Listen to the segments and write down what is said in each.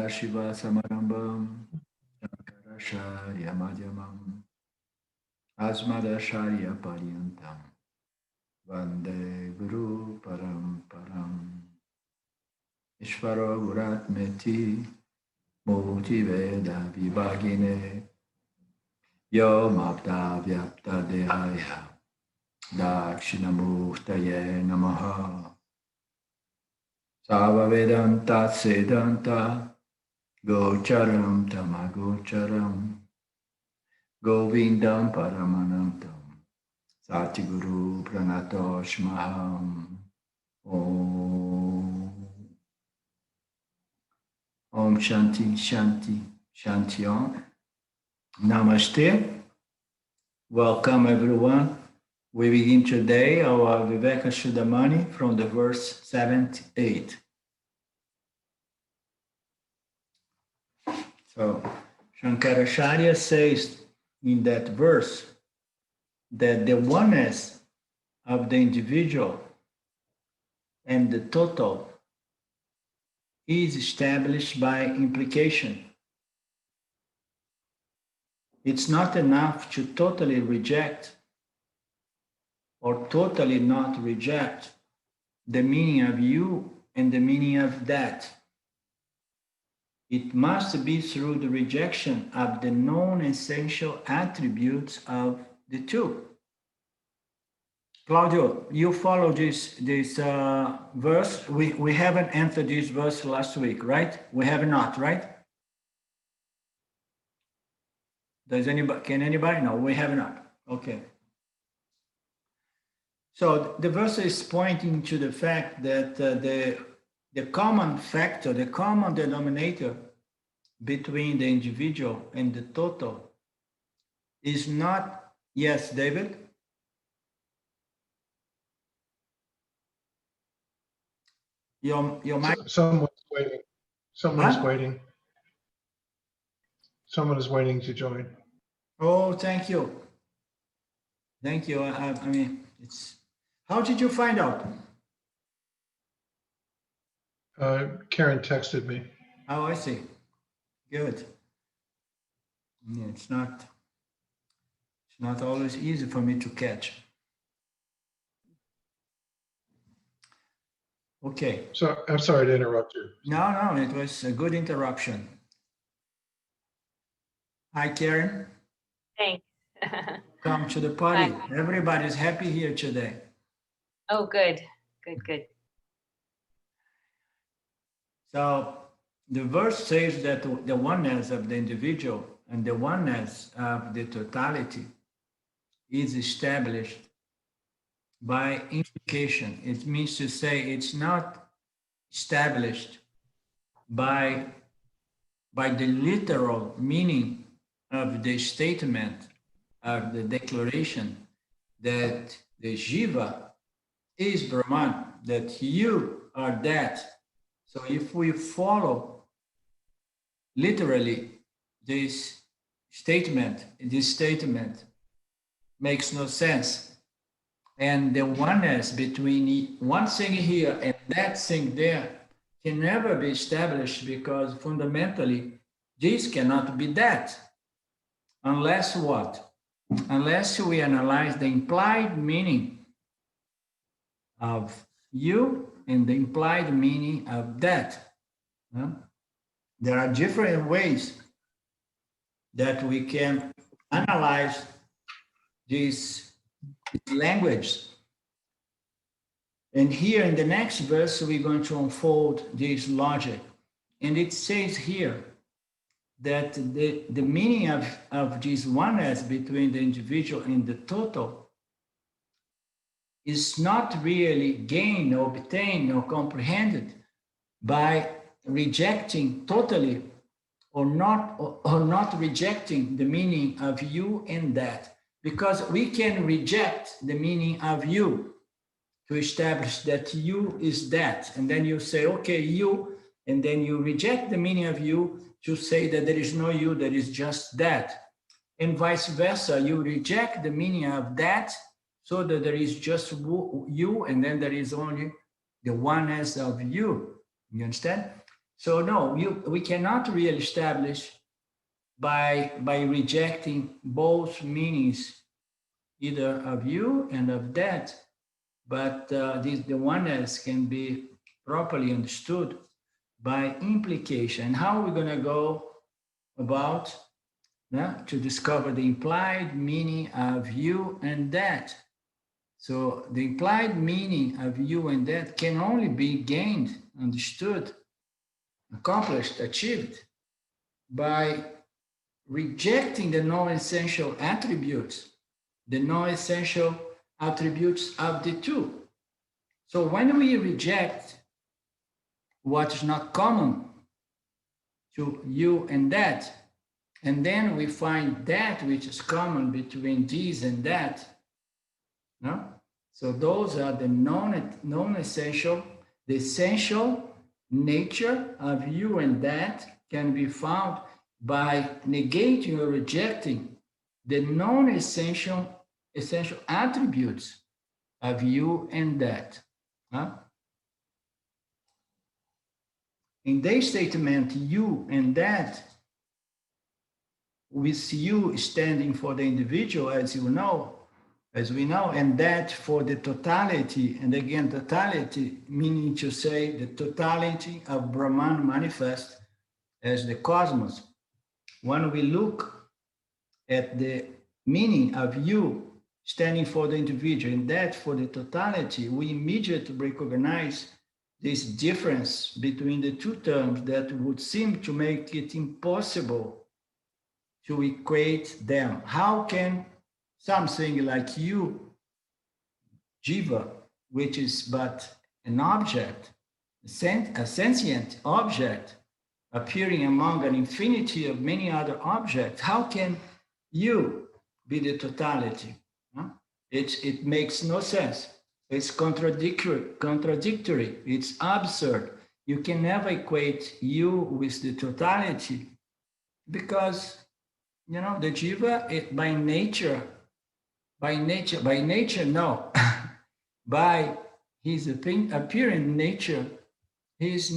Sadashiva Samarambam Shankarashaya Madhyamam Asmadasharya Paryantam Vande Guru Paramparam Ishvaro Guratmeti Murti Veda Vibhagine Yo Mapta Vyapta Dehaya Dakshinamurtaye Namaha Sava Vedanta Sedanta Gocharam Tamagocharam Govindam Paramanantam Satiguru Pranatoshmaham Om Shanti Shanti Shanti Om. Namaste. Welcome everyone. We begin today our Vivekachudamani from the verse 78. So Shankaracharya says in that verse that the oneness of the individual and the total is established by implication. It's not enough to totally reject or totally not reject the meaning of you and the meaning of that. It must be through the rejection of the non-essential attributes of the two. Claudio, you follow this verse. We haven't entered this verse last week, right? We have not, right? Does anybody? Can anybody? No, we have not. Okay. So the verse is pointing to the fact that the common factor, the common denominator between the individual and the total is not, yes, David? Your mic? Someone's waiting. Someone is Huh? waiting. Someone is waiting to join. Oh, thank you. Thank you. I mean, it's, how did you find out? Karen texted me. Oh, I see. Good. Yeah, it's not always easy for me to catch. Okay. So I'm sorry to interrupt you. No, it was a good interruption. Hi, Karen. Thanks. Come to the party. Hi. Everybody's happy here today. Oh, good. Good. So the verse says that the oneness of the individual and the oneness of the totality is established by implication. It means to say it's not established by the literal meaning of the statement of the declaration that the Jiva is Brahman, that you are that. So if we follow literally this statement makes no sense. And the oneness between one thing here and that thing there can never be established, because fundamentally this cannot be that. Unless what? Unless we analyze the implied meaning of you and the implied meaning of that. There are different ways that we can analyze this language. And here in the next verse, we're going to unfold this logic. And it says here that the meaning of this oneness between the individual and the total is not really gained or obtained or comprehended by rejecting totally or not rejecting the meaning of you and that, because we can reject the meaning of you to establish that you is that, and then you say, okay, you, and then you reject the meaning of you to say that there is no you, there is just that, and vice versa. You reject the meaning of that so that there is just you, and then there is only the oneness of you. You understand? So no, we cannot really establish by rejecting both meanings, either of you and of that, but the oneness can be properly understood by implication. How are we going to go about to discover the implied meaning of you and that? So the implied meaning of you and that can only be gained, understood, accomplished, achieved by rejecting the non-essential attributes, the non-essential attributes of the two. So when we reject what is not common to you and that, and then we find that which is common between these and that, no? So those are the non-essential, the essential nature of you and that can be found by negating or rejecting the non-essential attributes of you and that. Huh? In this statement, you and that, with you standing for the individual, as we know, and that for the totality, and again, totality meaning to say the totality of Brahman manifest as the cosmos. When we look at the meaning of you standing for the individual and that for the totality, we immediately recognize this difference between the two terms that would seem to make it impossible to equate them. How can something like you, jiva, which is but an object, a sentient object, appearing among an infinity of many other objects, how can you be the totality? Huh? It makes no sense. It's contradictory. It's absurd. You can never equate you with the totality because, you know, the jiva, by nature, no. By his appearing nature, he's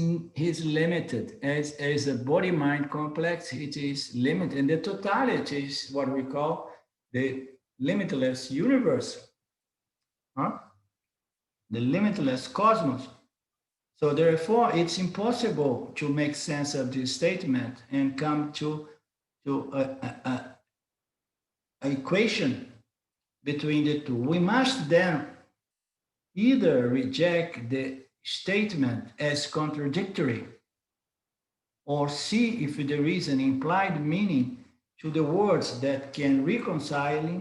limited. As a body-mind complex, it is limited. And the totality is what we call the limitless universe, huh? The limitless cosmos. So therefore, it's impossible to make sense of this statement and come to an equation between the two. We must then either reject the statement as contradictory or see if there is an implied meaning to the words that can reconcile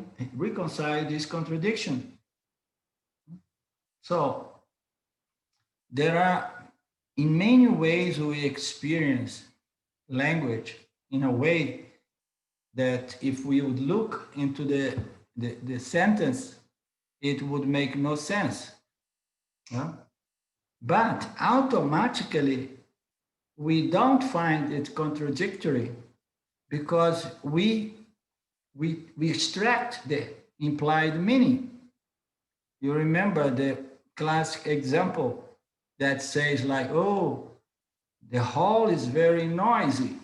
this contradiction. So there are, in many ways, we experience language in a way that if we would look into the sentence, it would make no sense. Yeah? But automatically, we don't find it contradictory because we extract the implied meaning. You remember the classic example that says like, oh, the hall is very noisy.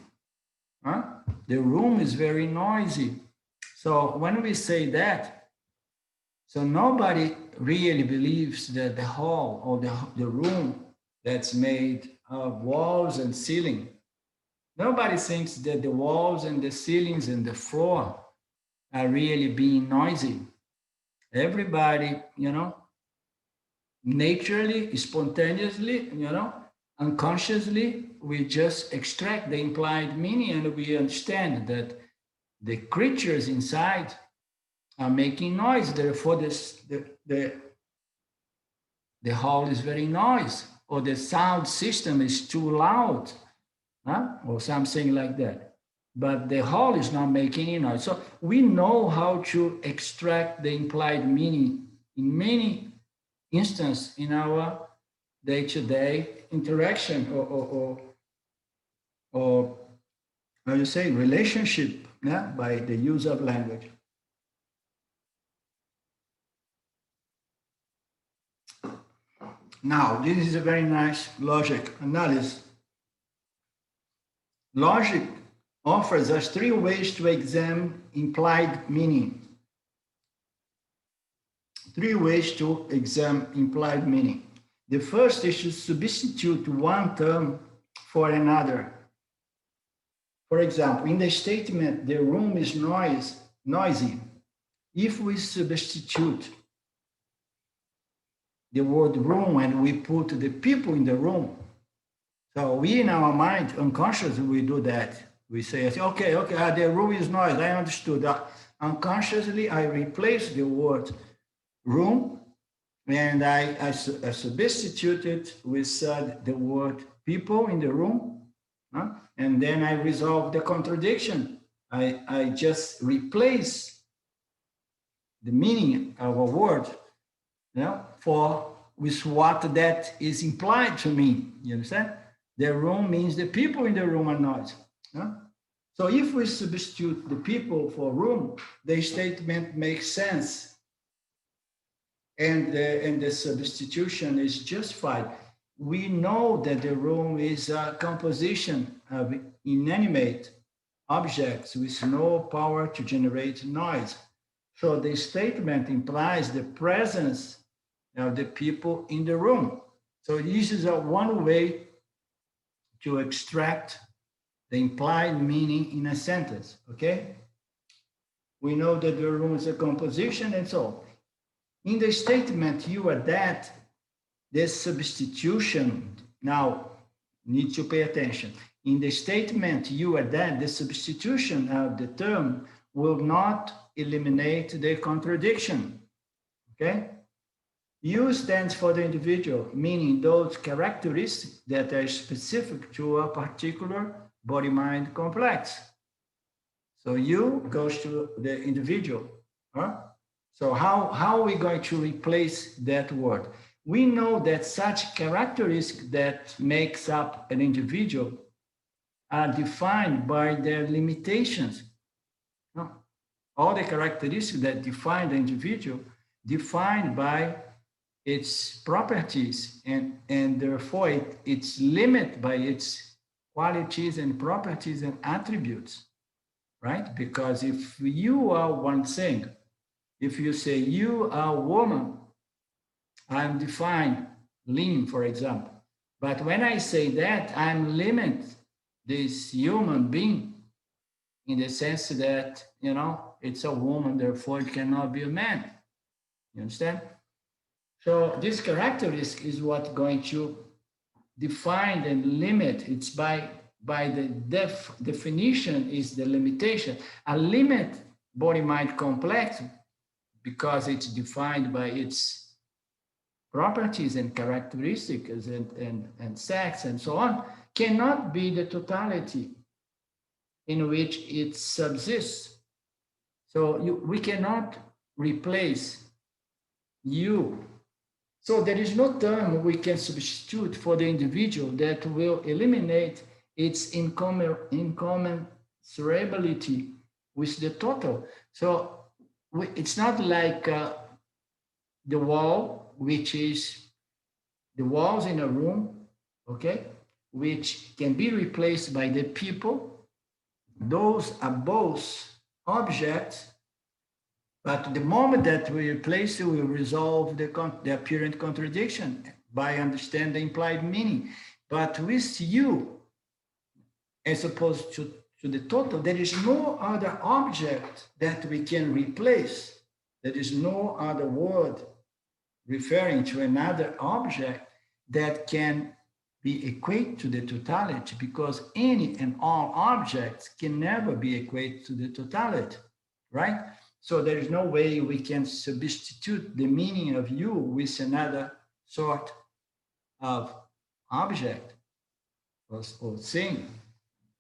Huh? The room is very noisy. So when we say that, so nobody really believes that the hall or the room that's made of walls and ceiling, nobody thinks that the walls and the ceilings and the floor are really being noisy. Everybody, you know, naturally, spontaneously, you know, unconsciously, we just extract the implied meaning and we understand that the creatures inside are making noise. Therefore, the hall is very noisy, or the sound system is too loud, huh? Or something like that. But the hall is not making any noise. So we know how to extract the implied meaning in many instances in our day-to-day interaction or how you say, relationship, yeah, by the use of language. Now, this is a very nice logic analysis Logic offers us three ways to examine implied meaning. Three ways to examine implied meaning. The first is to substitute one term for another. For example, in the statement, the room is noisy. If we substitute the word room and we put the people in the room, so we in our mind, unconsciously, we do that. We say, okay, the room is noisy, I understood. Unconsciously, I replace the word room and I substitute it with the word people in the room. And then I resolve the contradiction. I just replace the meaning of a word, with what that is implied to me. You understand? The room means the people in the room are noisy. So if we substitute the people for room, the statement makes sense. And the substitution is justified. We know that the room is a composition of inanimate objects with no power to generate noise. So the statement implies the presence of the people in the room. So this is one way to extract the implied meaning in a sentence, okay? We know that the room is a composition and so on. In the statement, you are that, the substitution, now need to pay attention. In the statement, you are that, the substitution of the term will not eliminate the contradiction, okay? U stands for the individual, meaning those characteristics that are specific to a particular body-mind complex. So U goes to the individual. So how are we going to replace that word? We know that such characteristics that makes up an individual are defined by their limitations. All the characteristics that define the individual defined by its properties and therefore it's limited by its qualities and properties and attributes, right? Because if you are one thing, if you say you are a woman, I'm defined, lean, for example. But when I say that, I'm limited this human being in the sense that, it's a woman, therefore it cannot be a man. You understand? So this characteristic is what going to define and limit. It's by the definition is the limitation. A limit body-mind complex, because it's defined by its properties and characteristics and sex and so on, cannot be the totality in which it subsists. So we cannot replace you. So there is no term we can substitute for the individual that will eliminate its incommensurability with the total. So it's not like the wall, which is the walls in a room, okay, which can be replaced by the people. Those are both objects, but the moment that we replace it, we resolve the apparent contradiction by understanding the implied meaning. But with you, as opposed to the total, there is no other object that we can replace. There is no other word referring to another object that can be equate to the totality, because any and all objects can never be equate to the totality, right? So there is no way we can substitute the meaning of you with another sort of object or thing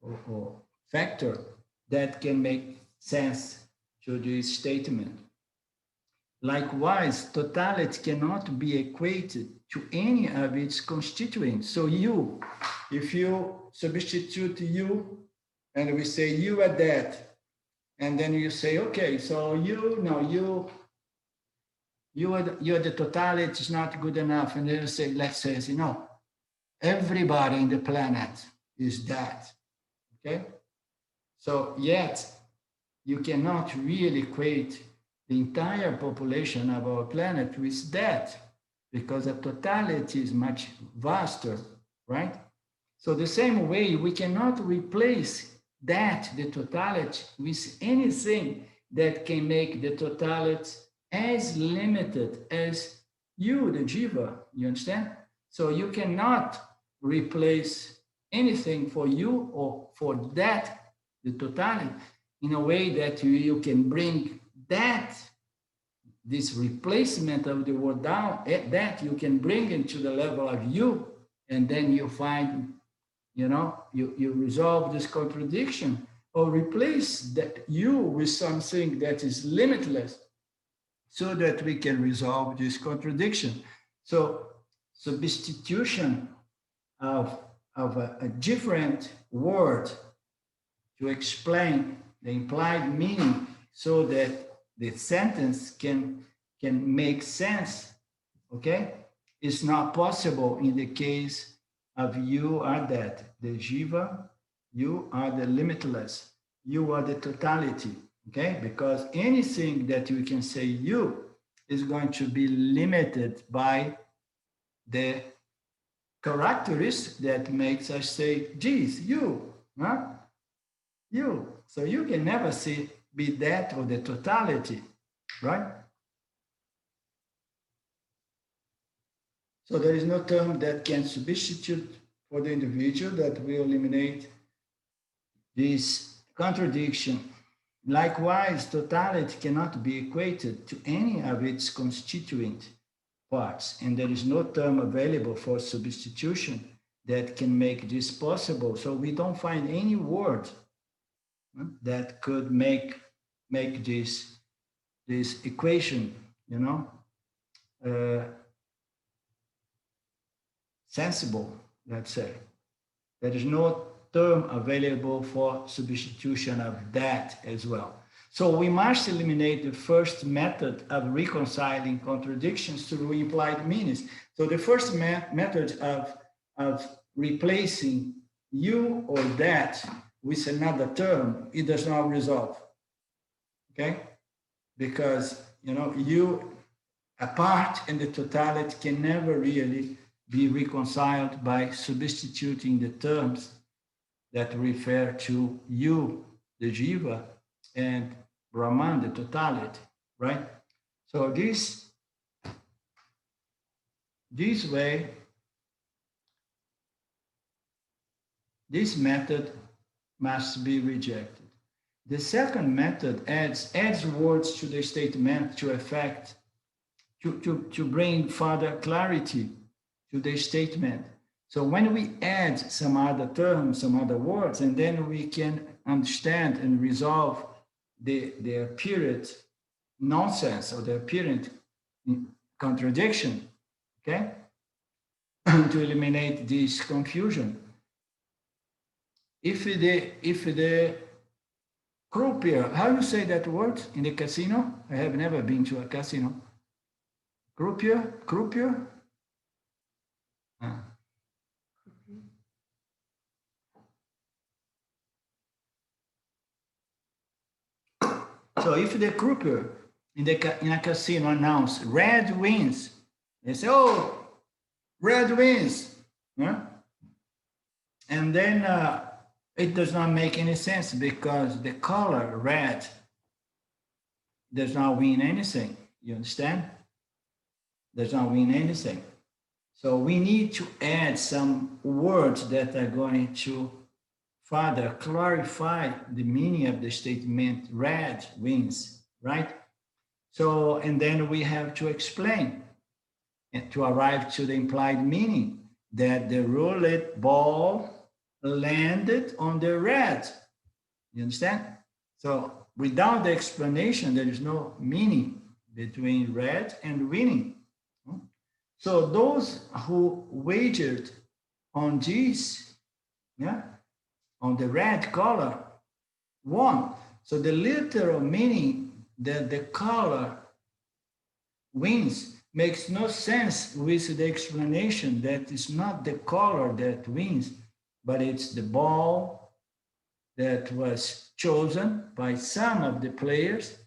or factor that can make sense to this statement. Likewise, totality cannot be equated to any of its constituents. So you, if you substitute you, and we say you are that, and then you say, okay, so you're the totality is not good enough. And then you say, let's say, everybody in the planet is that. okay? So yet, you cannot really equate the entire population of our planet with that, because the totality is much vaster, right? So the same way, we cannot replace that, the totality, with anything that can make the totality as limited as you, the jiva, you understand? So you cannot replace anything for you or for that, the totality, in a way that you can bring that, this replacement of the word down, that you can bring into the level of you, and then you find, you resolve this contradiction, or replace that you with something that is limitless, so that we can resolve this contradiction. So substitution of a different word to explain the implied meaning, so that the sentence can make sense, okay? It's not possible in the case of you are that, the jiva, you are the limitless, you are the totality, okay? Because anything that we can say you is going to be limited by the characteristics that makes us say, geez, you, huh? You. So you can never see be that or the totality, right? So there is no term that can substitute for the individual that will eliminate this contradiction. Likewise, totality cannot be equated to any of its constituent parts, and there is no term available for substitution that can make this possible. So we don't find any word that could make this equation, sensible, let's say. There is no term available for substitution of that as well. So we must eliminate the first method of reconciling contradictions through implied meanings. So the first method of replacing you or that with another term, it does not resolve, okay? Because, you, a part and the totality can never really be reconciled by substituting the terms that refer to you, the jiva, and Brahman, the totality, right? So this way, this method must be rejected. The second method adds words to the statement to effect, to bring further clarity to the statement. So when we add some other terms, some other words, and then we can understand and resolve the apparent nonsense or the apparent contradiction, okay? To eliminate this confusion. If the croupier, how you say that word in the casino? I have never been to a casino. Croupier? So if the croupier in a casino announce red wins, they say, oh, red wins. Yeah? And then it does not make any sense, because the color red does not win anything. You understand? Does not win anything. So we need to add some words that are going to further clarify the meaning of the statement red wins, right? So, and then we have to explain and to arrive to the implied meaning that the roulette ball landed on the red. You understand? So without the explanation, there is no meaning between red and winning. So those who wagered on this, on the red color, won. So the literal meaning that the color wins makes no sense with the explanation that it's not the color that wins, but it's the ball that was chosen by some of the players,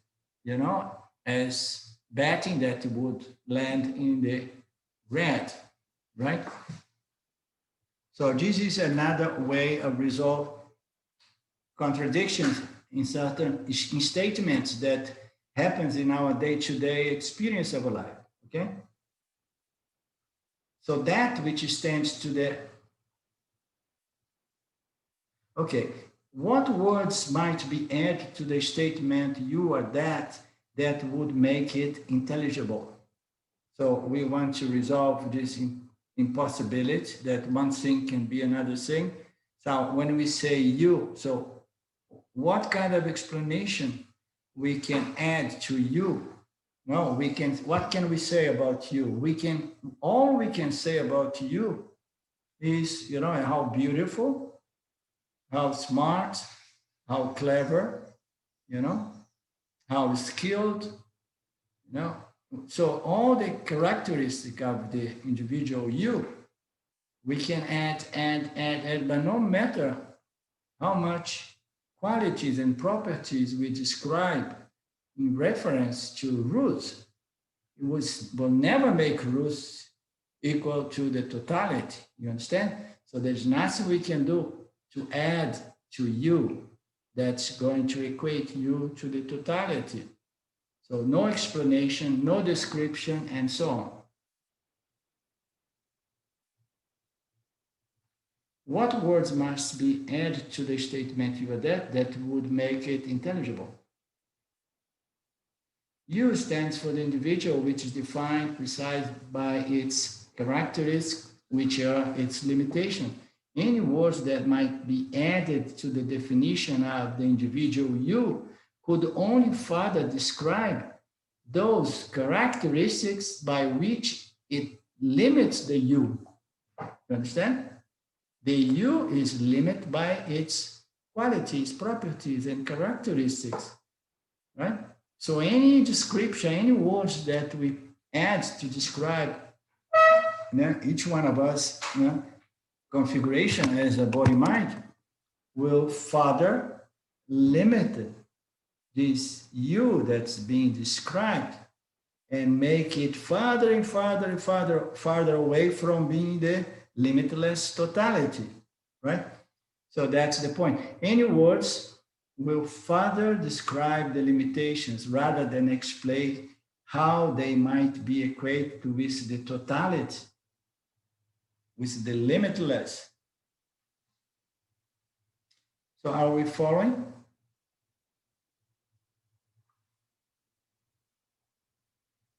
as betting that it would land in the red, right? So this is another way of resolve contradictions in certain statements that happens in our day-to-day experience of life, okay? So that which stands to the, okay, what words might be added to the statement you are that would make it intelligible? So we want to resolve this impossibility that one thing can be another thing. So when we say you, so what kind of explanation we can add to you? No, we can, what can we say about you? All we can say about you is, how beautiful, how smart, how clever, how skilled, So all the characteristics of the individual you, we can add, but no matter how much qualities and properties we describe in reference to Ruth, will never make Ruth equal to the totality. You understand? So there's nothing we can do to add to you that's going to equate you to the totality. So no explanation, no description, and so on. What words must be added to the statement you are that would make it intelligible? U stands for the individual, which is defined precisely by its characteristics, which are its limitations. Any words that might be added to the definition of the individual you could only further describe those characteristics by which it limits the you. You understand? The you is limited by its qualities, properties, and characteristics, right? So any description, any words that we add to describe each one of us configuration as a body-mind will further limit this you that's being described and make it farther and farther and farther away from being the limitless totality, right? So that's the point. Any words will further describe the limitations rather than explain how they might be equated with the totality, with the limitless. So are we following?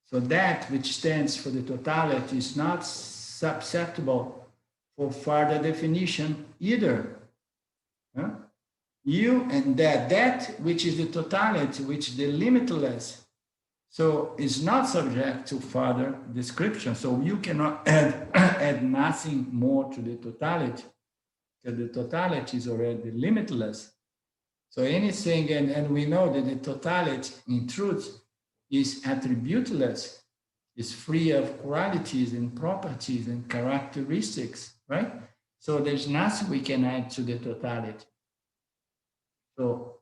So that which stands for the totality is not susceptible for further definition either. Huh? You and that which is the totality, which is the limitless, so is not subject to further description. So you cannot add nothing more to the totality, because the totality is already limitless. So anything, and we know that the totality in truth is attributeless, is free of qualities and properties and characteristics, right? So there's nothing we can add to the totality. So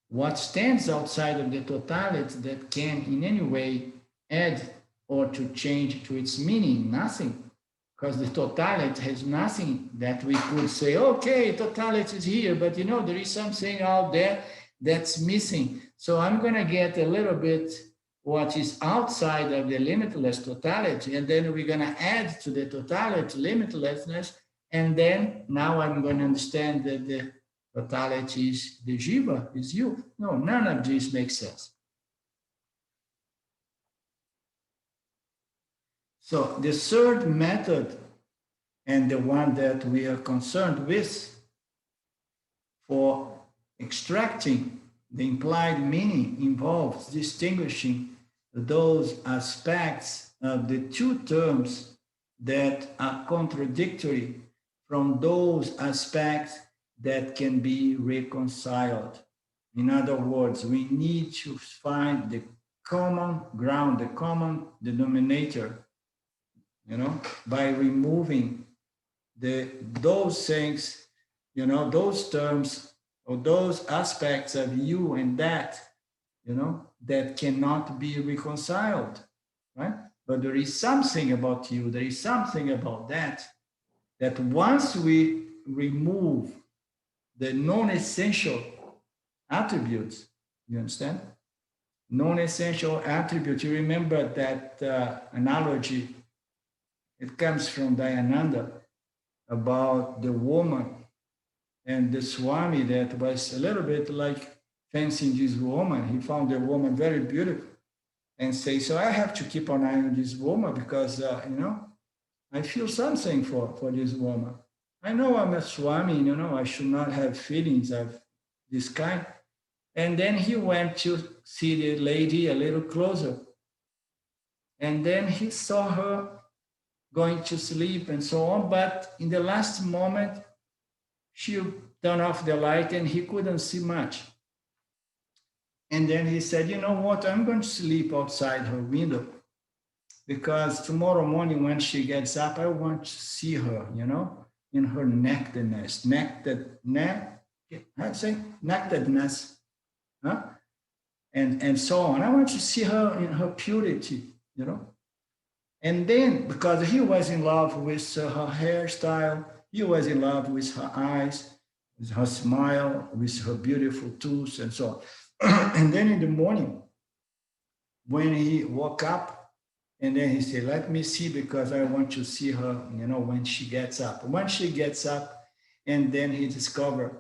what stands outside of the totality that can in any way add or to change to its meaning? Nothing, because the totality has nothing that we could say, okay, totality is here, but there is something out there that's missing. So I'm going to get a little bit what is outside of the limitless totality, and then we're going to add to the totality limitlessness, and then now I'm going to understand that the totality is the jiva, is you. No, none of this makes sense. So the third method, and the one that we are concerned with for extracting the implied meaning, involves distinguishing those aspects of the two terms that are contradictory from those aspects that can be reconciled. In other words, we need to find the common ground, the common denominator, by removing those things you know, those terms or those aspects of you and that, you know, that cannot be reconciled, right? But there is something about you, there is something about that, that once we remove the non-essential attributes, you understand? Non-essential attributes, you remember that analogy, it comes from Dayananda about the woman and the Swami that was a little bit like fancying this woman. He found the woman very beautiful and say, so I have to keep an eye on this woman because, you know, I feel something for this woman. I know I'm a Swami, you know, I should not have feelings of this kind. And then he went to see the lady a little closer. And then he saw her going to sleep and so on. But in the last moment, she turned off the light and he couldn't see much. And then he said, you know what, I'm going to sleep outside her window because tomorrow morning when she gets up, I want to see her, you know, in her nakedness, nakedness, huh? And so on. I want to see her in her purity, you know. And then, because he was in love with her hairstyle, he was in love with her eyes, with her smile, with her beautiful tooth, and so on. And then in the morning, when he woke up, and then he said, let me see, because I want to see her, you know, when she gets up. When she gets up, and then he discovered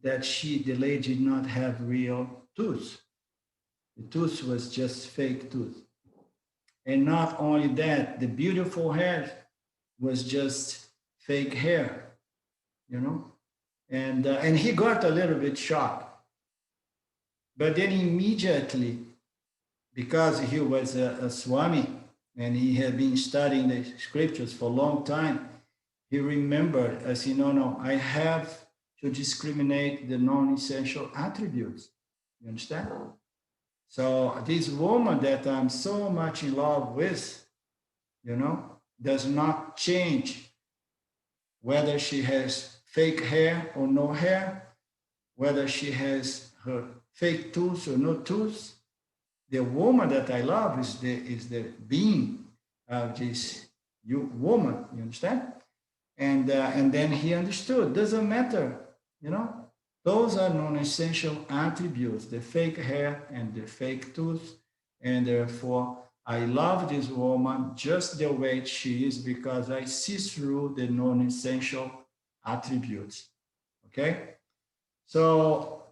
that the lady did not have real tooth. The tooth was just fake tooth. And not only that, the beautiful hair was just fake hair, you know? And he got a little bit shocked. But then immediately, because he was a Swami and he had been studying the scriptures for a long time, he remembered, I said, no, I have to discriminate the non-essential attributes. You understand? So this woman that I'm so much in love with, you know, does not change whether she has fake hair or no hair, whether she has her fake tooth or no tooth. The woman that I love is the being of this woman, you understand? And then he understood, doesn't matter, you know, those are non-essential attributes, the fake hair and the fake tooth. And therefore, I love this woman just the way she is because I see through the non-essential attributes, okay? So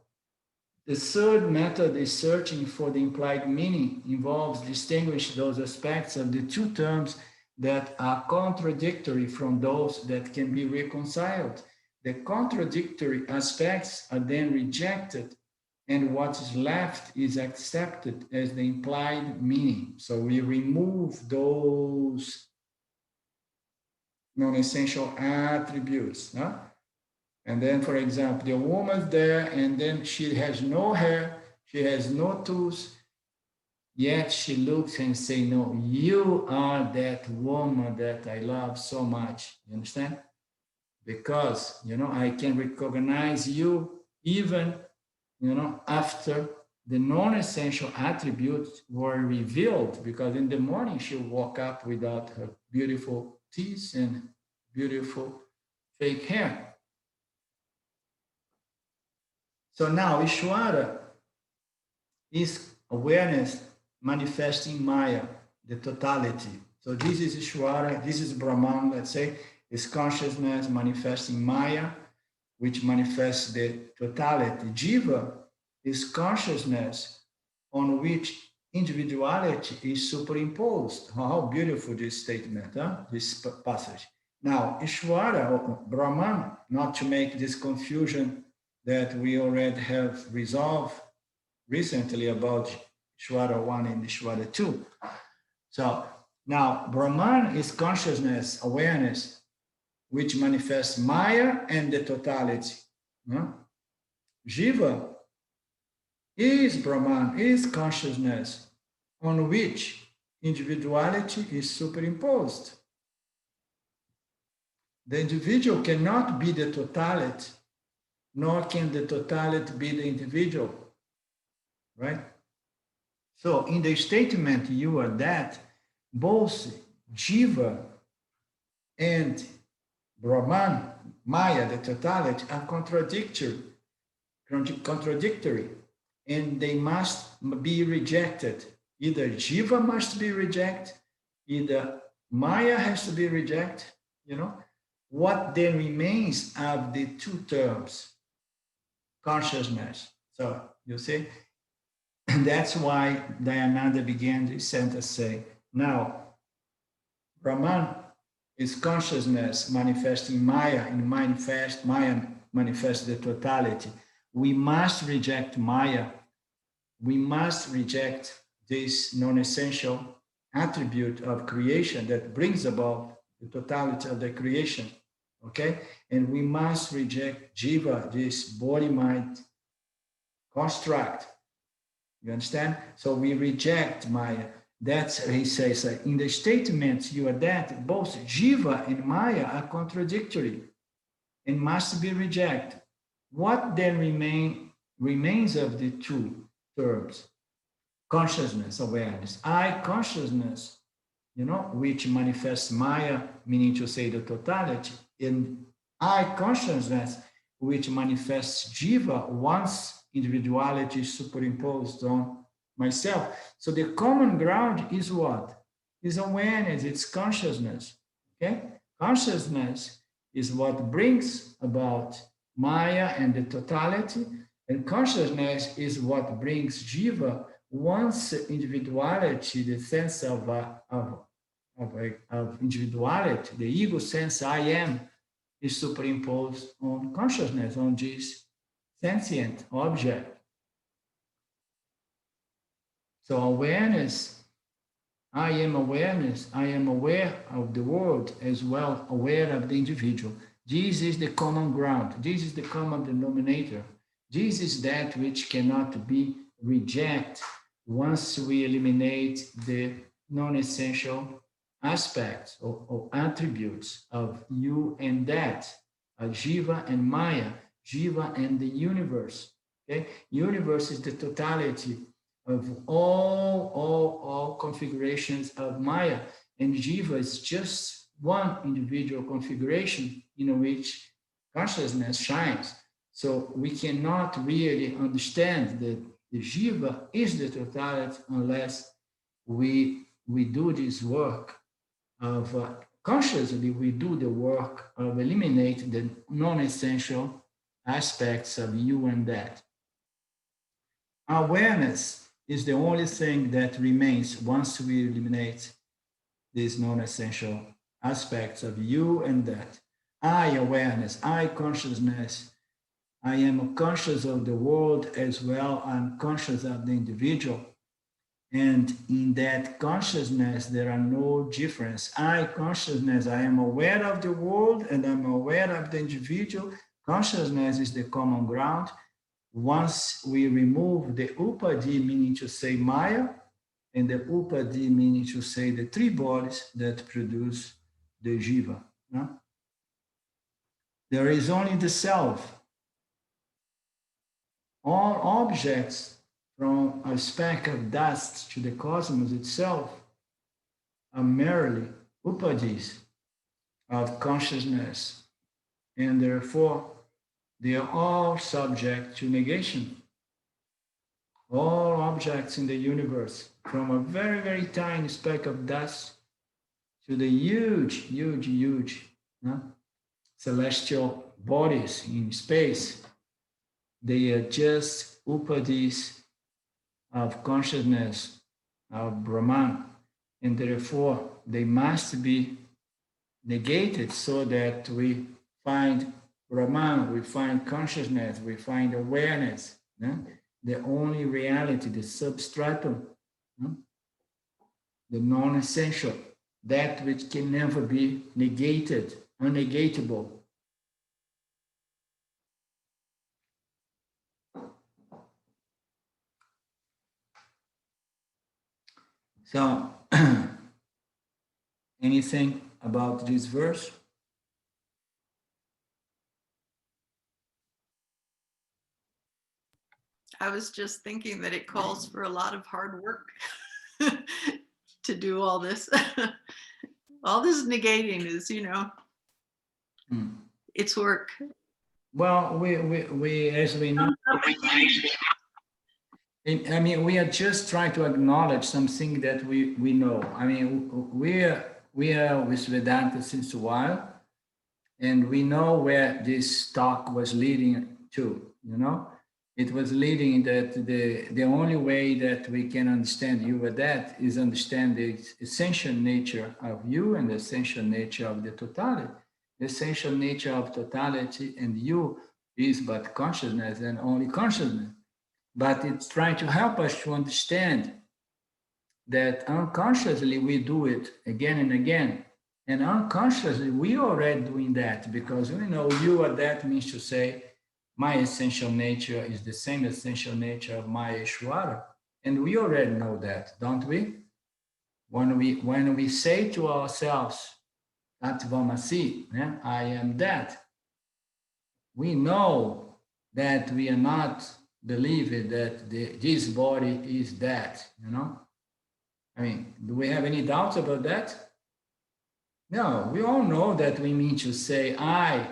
the third method is searching for the implied meaning, involves distinguish those aspects of the two terms that are contradictory from those that can be reconciled. The contradictory aspects are then rejected, and what is left is accepted as the implied meaning. So we remove those non-essential attributes. Huh? And then, for example, the woman's there, and then she has no hair, she has no tooth, yet she looks and says, no, you are that woman that I love so much. You understand? Because, you know, I can recognize you even, you know, after the non-essential attributes were revealed, because in the morning she woke up without her beautiful teeth and beautiful fake hair. So now Ishvara is awareness manifesting Maya, the totality. So this is Ishvara, this is Brahman, let's say, is consciousness manifesting Maya, which manifests the totality. Jiva is consciousness on which individuality is superimposed. How beautiful this statement, huh? This passage. Now, Ishvara, or Brahman, not to make this confusion that we already have resolved recently about Ishvara 1 and Ishvara 2. So now Brahman is consciousness, awareness, which manifests Maya and the totality. Jiva is Brahman, is consciousness on which individuality is superimposed. The individual cannot be the totality nor can the totality be the individual, right? So in the statement, you are that, both Jiva and Brahman, Maya, the totality, are contradictory, and they must be rejected. Either Jiva must be rejected, either Maya has to be rejected, you know. What then remains of the two terms, consciousness. So you see, that's why Dayananda began this sentence saying, now, Brahman is consciousness manifesting Maya, and Maya manifests the totality. We must reject Maya. We must reject this non-essential attribute of creation that brings about the totality of the creation, okay? And we must reject Jiva, this body-mind construct. You understand? So we reject Maya. That's, he says, in the statement you are that, both Jiva and Maya are contradictory and must be rejected. What then remains of the two terms? Consciousness, awareness. I consciousness, you know, which manifests Maya, meaning to say the totality, and I consciousness, which manifests Jiva, once individuality is superimposed on myself. So the common ground is what? Is awareness, it's consciousness, okay? Consciousness is what brings about Maya and the totality, and consciousness is what brings Jiva once individuality, the sense of individuality, the ego sense I am, is superimposed on consciousness, on this sentient object. So awareness, I am awareness, I am aware of the world as well, aware of the individual. This is the common ground. This is the common denominator. This is that which cannot be rejected once we eliminate the non-essential aspects or attributes of you and that, Jiva and Maya, Jiva and the universe. Okay, universe is the totality of all configurations of Maya, and Jiva is just one individual configuration in which consciousness shines. So we cannot really understand that the Jiva is the totality unless we do this work of consciously, we do the work of eliminate the non-essential aspects of you and that. Awareness is the only thing that remains once we eliminate these non-essential aspects of you and that. I awareness, I consciousness, I am conscious of the world as well. I'm conscious of the individual. And in that consciousness, there are no difference. I consciousness, I am aware of the world and I'm aware of the individual. Consciousness is the common ground. Once we remove the upadi, meaning to say Maya, and the upadi, meaning to say the three bodies that produce the Jiva. No? There is only the self. All objects, from a speck of dust to the cosmos itself, are merely upadis of consciousness, and therefore they are all subject to negation. All objects in the universe, from a very, very tiny speck of dust to the huge, celestial bodies in space, they are just upadis of consciousness, of Brahman, and therefore they must be negated so that we find Brahman, we find consciousness, we find awareness, the only reality, the substratum, the non-essential, that which can never be negated, unnegatable. So, anything about this verse? I was just thinking that it calls for a lot of hard work to do all this. All this negating is, it's work. Well, we as we know, I mean, we are just trying to acknowledge something that we know. I mean, we are with Vedanta since a while, and we know where this talk was leading to. It was leading that the only way that we can understand you with that is understand the essential nature of you and the essential nature of the totality. The essential nature of totality and you is but consciousness and only consciousness. But it's trying to help us to understand that unconsciously we do it again and again. And unconsciously we are already doing that, because we know you are that means to say, my essential nature is the same essential nature of my Ishvara. And we already know that, don't we? When we say to ourselves, Tatvamasi, I am that, we know that we are not believing that this body is that, I mean, do we have any doubts about that? No, we all know that we mean to say, I,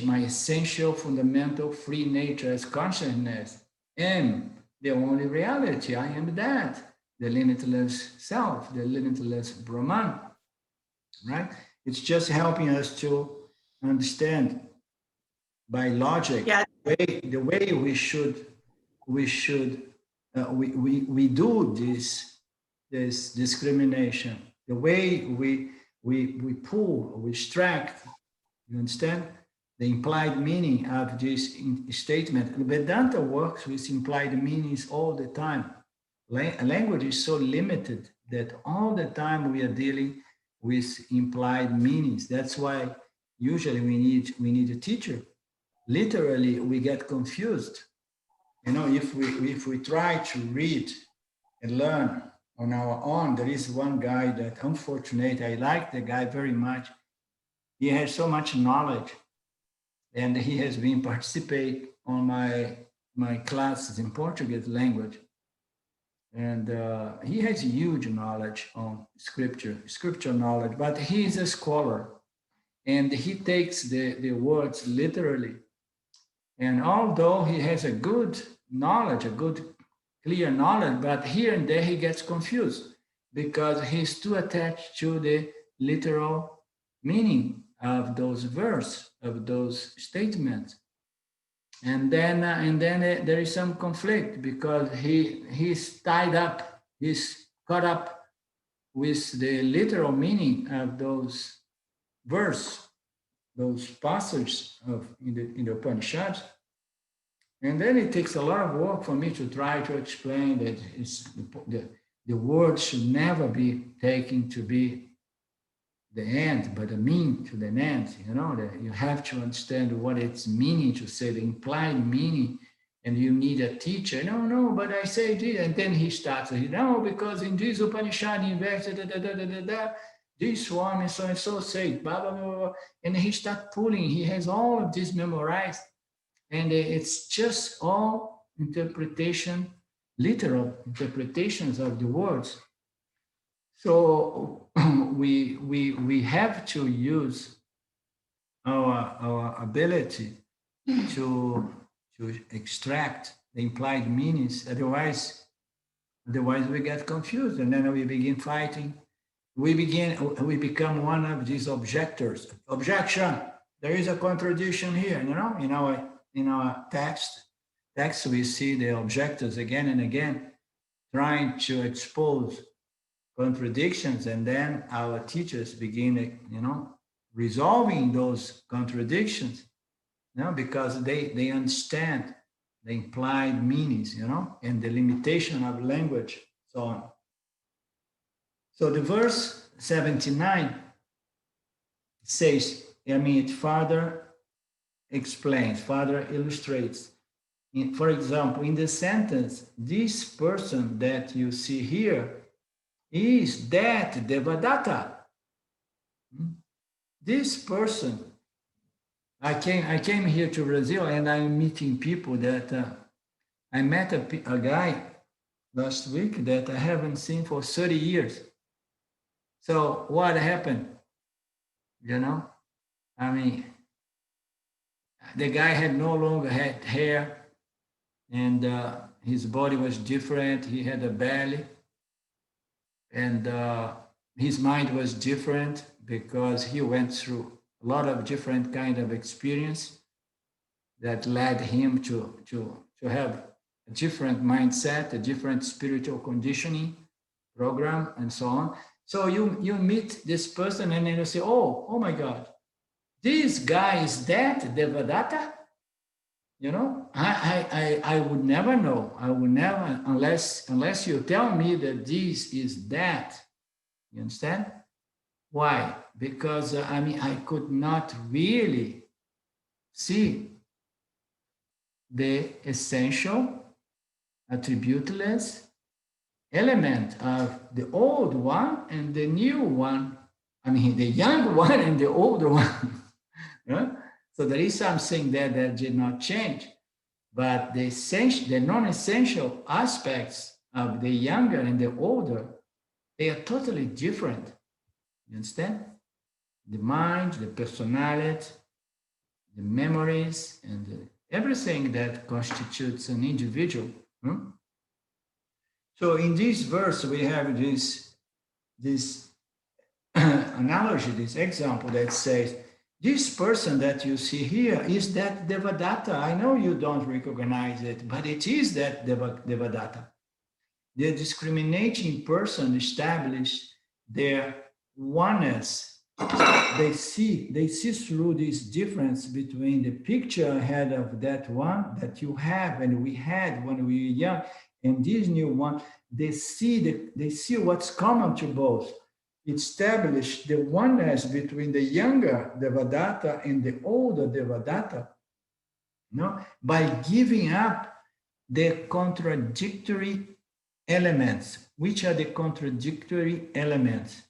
my essential, fundamental, free nature as consciousness, am the only reality. I am that, the limitless self, the limitless Brahman, right? It's just helping us to understand by logic the way we do this discrimination, the way we pull, we extract. You understand the implied meaning of this statement? Vedanta works with implied meanings all the time. Language is so limited that all the time we are dealing with implied meanings. That's why usually we need a teacher. Literally, we get confused. If we try to read and learn on our own, there is one guy that, unfortunately, I like the guy very much. He has so much knowledge, and he has been participating on my classes in Portuguese language. And he has huge knowledge on scripture knowledge, but he is a scholar, and he takes the words literally. And although he has a good knowledge, a good clear knowledge, but here and there he gets confused because he's too attached to the literal meaning of those verses, of those statements. And then there is some conflict because he's tied up, he's caught up with the literal meaning of those verses, those passages in the Upanishads. And then it takes a lot of work for me to try to explain that the word should never be taken to be the end, but a mean to the end. That you have to understand what it's meaning to say, the implied meaning, and you need a teacher. No, but I say this, and then he starts. No, because in this Upanishad, he invested this one and so say blah blah blah, and he starts pulling. He has all of this memorized, and it's just all interpretation, literal interpretations of the words. So we have to use our ability to extract the implied meanings. Otherwise we get confused, and then we begin fighting. We become one of these objectors. Objection! There is a contradiction here. In our text we see the objectors again and again trying to expose contradictions, and then our teachers begin, resolving those contradictions, because they understand the implied meanings, and the limitation of language, so on. So the verse 79 says, it further explains, further illustrates. For example, in the sentence, this person that you see here is that Devadatta. This person, I came here to Brazil and I'm meeting people that I met a guy last week that I haven't seen for 30 years. So what happened? You know, I mean, the guy had no longer had hair and his body was different. He had a belly and his mind was different because he went through a lot of different kind of experience that led him to have a different mindset, a different spiritual conditioning program, and so on. So you meet this person and then you say, oh my God, this guy is that Devadatta? You know, I would never know. I would never, unless you tell me that this is that. You understand? Why? Because I mean, I could not really see the essential, attributeless element of the old one and the new one. I mean, the young one and the older one. Yeah? So there is something there that did not change. But the essential, the non-essential aspects of the younger and the older, they are totally different. You understand? The mind, the personality, the memories, and everything that constitutes an individual. So in this verse, we have this analogy, this example that says, this person that you see here is that Devadatta. I know you don't recognize it, but it is that Devadatta. The discriminating person established their oneness. They see through this difference between the picture ahead of that one that you have and we had when we were young, and this new one. They see what's common to both. It established the oneness between the younger Devadatta and the older Devadatta, by giving up the contradictory elements. Which are the contradictory elements?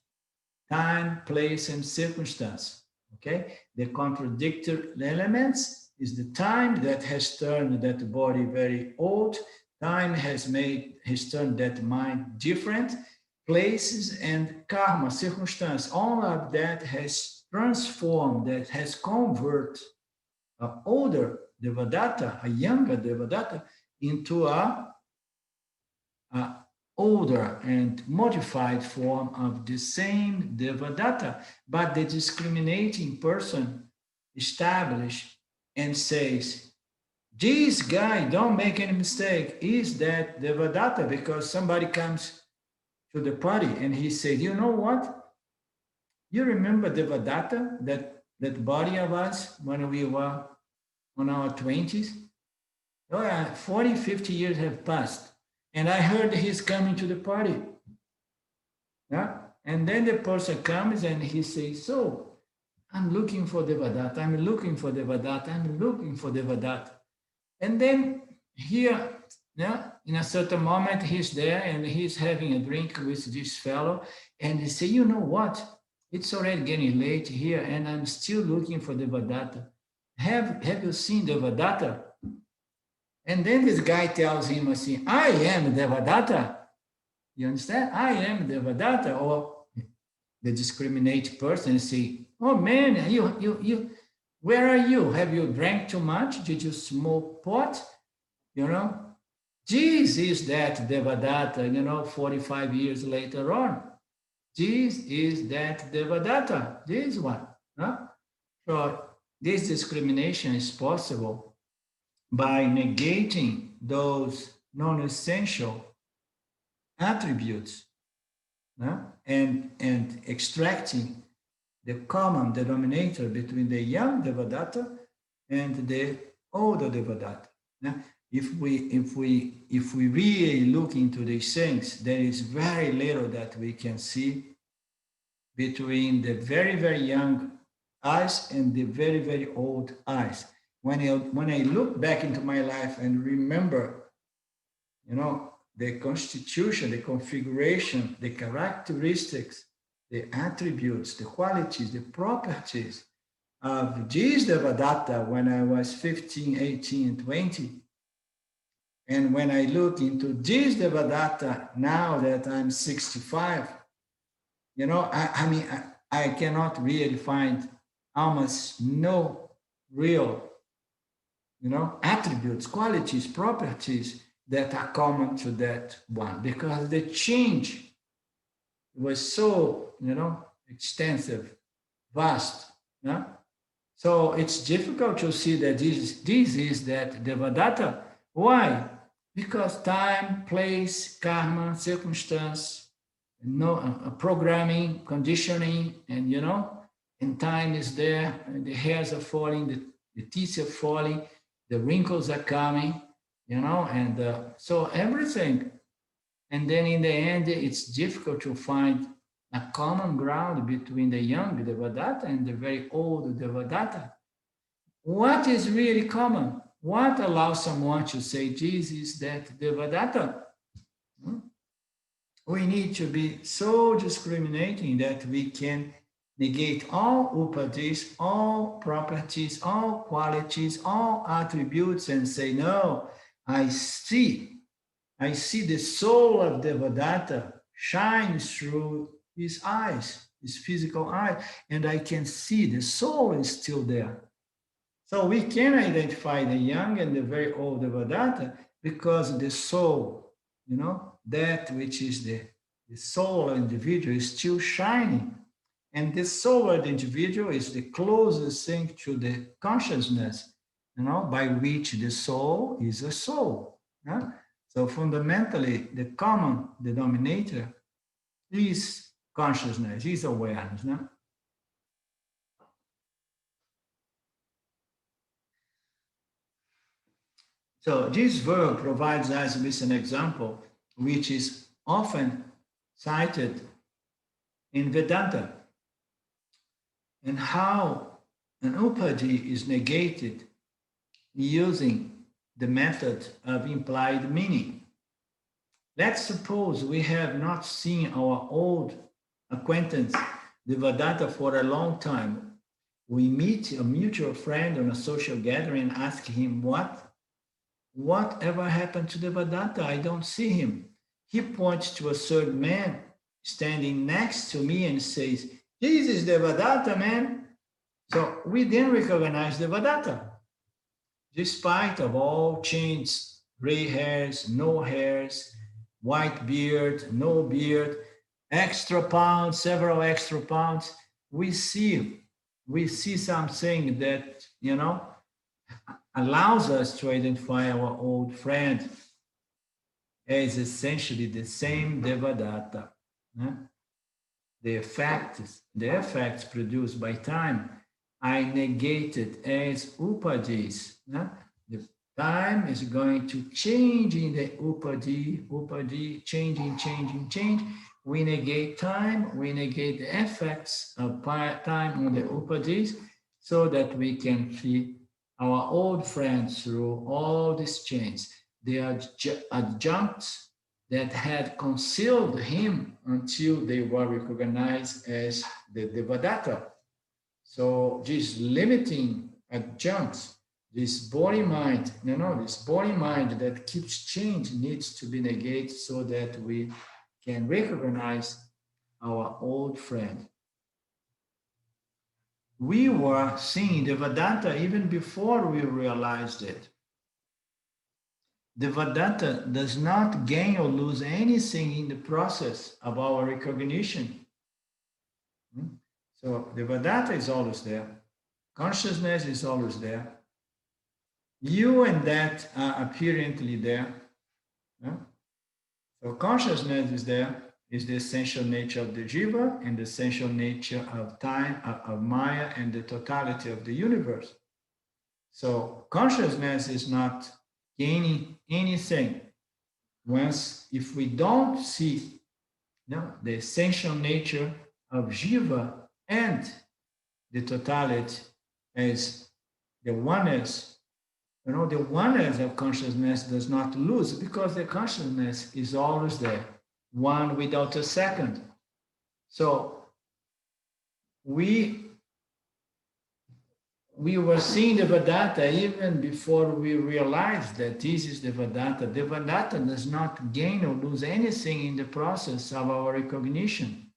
Time, place, and circumstance. Okay? The contradictory elements is the time that has turned that body very old. Time has turned that mind different. Places and karma, circumstance, all of that has transformed, that has converted an older Devadatta, a younger Devadatta, into a older and modified form of the same Devadatta. But the discriminating person established and says, this guy, don't make any mistake, is that Devadatta, because somebody comes to the party and he said, you know what? You remember Devadatta, that body of us when we were on our 20s? Oh yeah, 40, 50 years have passed. And I heard he's coming to the party. Yeah? And then the person comes and he says, so I'm looking for Devadatta, I'm looking for Devadatta, I'm looking for Devadatta. And then here, yeah, in a certain moment, he's there and he's having a drink with this fellow. And they say, you know what? It's already getting late here and I'm still looking for Devadatta. Have you seen Devadatta? And then this guy tells him, I am Devadatta. You understand? I am Devadatta. Or the discriminating person say, oh man, you, where are you? Have you drank too much? Did you smoke pot? You know? This is that Devadatta, 45 years later on. This is that Devadatta, this one. So this discrimination is possible by negating those non-essential attributes and extracting the common denominator between the young Devadatta and the older Devadatta. If we really look into these things, there is very little that we can see between the very, very young eyes and the very, very old eyes. When I look back into my life and remember, the constitution, the configuration, the characteristics, the attributes, the qualities, the properties of this Devadatta when I was 15, 18, 20. And when I look into this Devadatta now that I'm 65, you know, I mean, I cannot really find almost no real, you know, attributes, qualities, properties that are common to that one, because the change was so, you know, extensive, vast. Yeah? So it's difficult to see that this is that Devadatta. Why? Because time, place, karma, circumstance, no programming, conditioning, and you know, and time is there, and the hairs are falling, the teeth are falling, the wrinkles are coming, you know, and so everything. And then in the end, it's difficult to find a common ground between the young Devadatta and the very old Devadatta. What is really common? What allows someone to say this is that Devadatta? We need to be so discriminating that we can negate all upadis, all properties, all qualities, all attributes, and say, no, I see the soul of Devadatta shines through his eyes, his physical eyes, and I can see the soul is still there. So we can identify the young and the very old Devadatta because the soul, you know, that which is the soul of the individual is still shining. And the soul of the individual is the closest thing to the consciousness, you know, by which the soul is a soul. Yeah? So fundamentally, the common denominator is consciousness, is awareness. No? So this verb provides us with an example which is often cited in Vedanta, and how an upadi is negated using the method of implied meaning. Let's suppose we have not seen our old acquaintance, Devadatta, for a long time. We meet a mutual friend on a social gathering and ask him, whatever happened to Devadatta? I don't see him. He points to a third man standing next to me and says, this is Devadatta, man. So we then recognize Devadatta, despite of all changes, gray hairs, no hairs, white beard, no beard, extra pounds, several extra pounds. We see something that, you know, allows us to identify our old friend as essentially the same Devadatta. The effects produced by time are negated as upadis. The time is going to change in the upadi, change. We negate time, we negate the effects of time on the upadis so that we can see our old friends through all these chains. They are adjuncts that had concealed him until they were recognized as the Devadatta. So these limiting adjuncts, this body mind, this body mind that keeps change needs to be negated so that we can recognize our old friend. We were seeing Devadatta even before we realized it. Devadatta does not gain or lose anything in the process of our recognition. So Devadatta is always there. Consciousness is always there. You and that are apparently there. So consciousness is there, is the essential nature of the jiva and the essential nature of time, of Maya, and the totality of the universe. So consciousness is not gaining anything if we don't see the essential nature of jiva and the totality as the oneness. The oneness of consciousness does not lose because the consciousness is always there, one without a second. So we we were seeing Devadatta even before we realized that this is Devadatta. Devadatta does not gain or lose anything in the process of our recognition.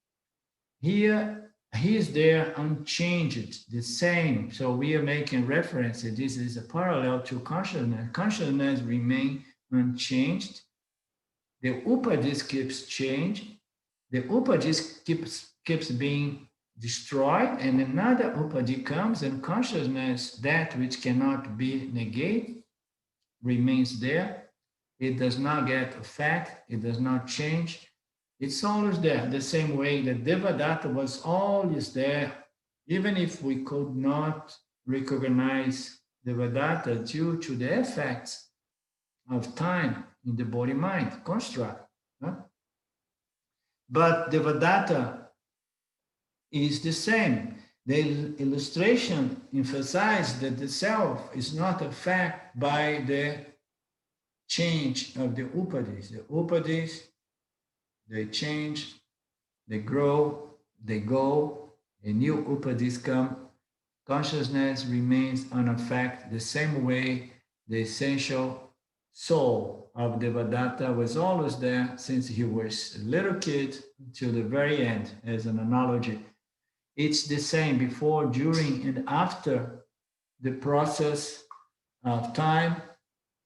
Here, he is there unchanged, the same. So we are making reference that this is a parallel to consciousness. Consciousness remains unchanged. The upadis keeps changing. The upadis keeps being destroyed, and another upadi comes, and consciousness, that which cannot be negated, remains there. It does not get effect. It does not change. It's always there, the same way that Devadatta was always there, even if we could not recognize Devadatta due to the effects of time in the body-mind construct. Huh? But Devadatta is the same. The illustration emphasizes that the self is not affected by the change of the upadis. The upadis, they change, they grow, they go, a new upadis come. Consciousness remains unaffected the same way the essential soul of Devadatta was always there since he was a little kid till the very end, as an analogy. It's the same before, during, and after the process of time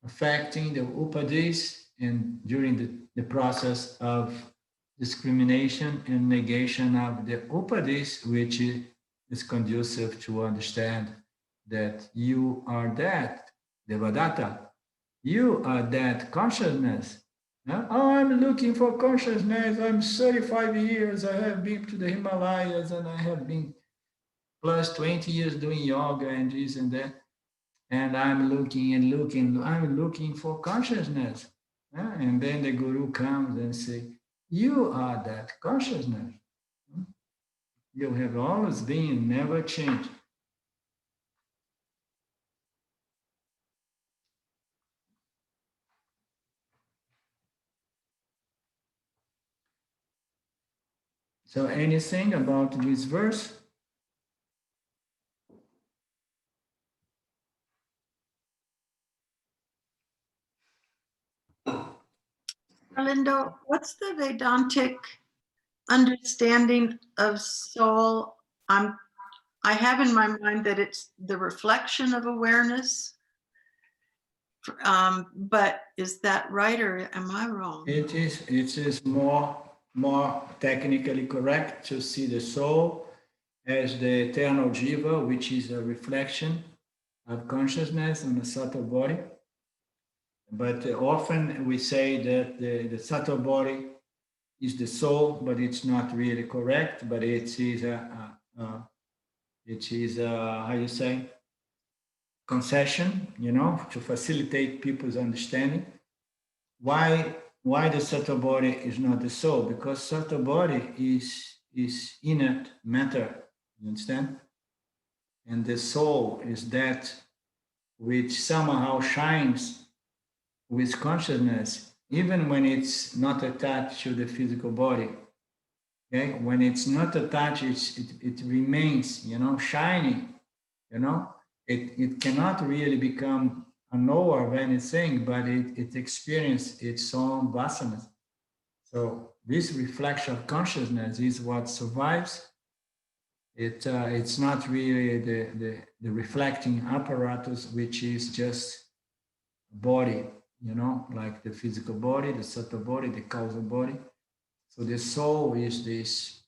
affecting the upadis, and during the process of discrimination and negation of the upadis, which is conducive to understand that you are that, Devadatta. You are that consciousness. Oh, I'm looking for consciousness. I'm 35 years. I have been to the Himalayas, and I have been plus 20 years doing yoga and this and that. And I'm looking and looking. I'm looking for consciousness. And then the guru comes and says, you are that consciousness. You have always been, never changed. So anything about this verse? Arlindo, what's the Vedantic understanding of soul? I have in my mind that it's the reflection of awareness. But is that right, or am I wrong? It is more technically correct to see the soul as the eternal jiva, which is a reflection of consciousness on the subtle body. But often we say that the subtle body is the soul, but it's not really correct. But it is how you say, concession, to facilitate people's understanding. Why the subtle body is not the soul? Because subtle body is inert matter, you understand? And the soul is that which somehow shines with consciousness, even when it's not attached to the physical body. Okay, when it's not attached, it remains, shining. It cannot really become a knower of anything, but it experiences its own vasanas. So this reflection of consciousness is what survives. It's not really the reflecting apparatus, which is just body, like the physical body, the subtle body, the causal body. So the soul is this,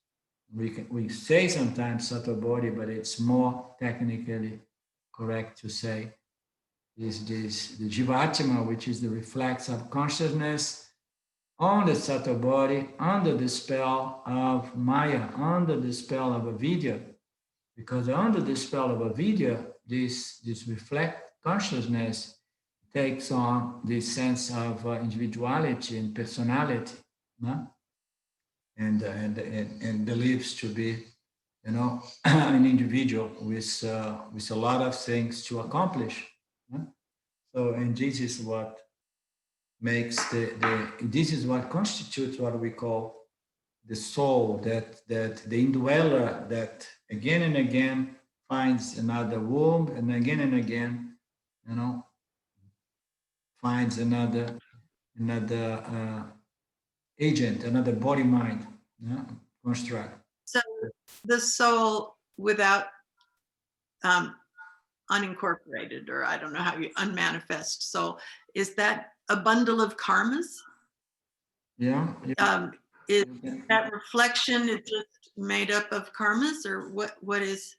we say sometimes subtle body, but it's more technically correct to say is this the Jivatma, which is the reflex of consciousness on the subtle body, under the spell of Maya, under the spell of avidya. Because under the spell of avidya, this reflect consciousness takes on this sense of individuality and personality, and believes to be, an individual with a lot of things to accomplish. So, and this is what makes this is what constitutes what we call the soul, that the indweller that again and again finds another womb, and again, you know, finds another agent, another body mind, yeah, construct. So the soul without unincorporated, or I don't know how you unmanifest soul, is that a bundle of karmas? Yeah. Is that reflection is just made up of karmas, or what is?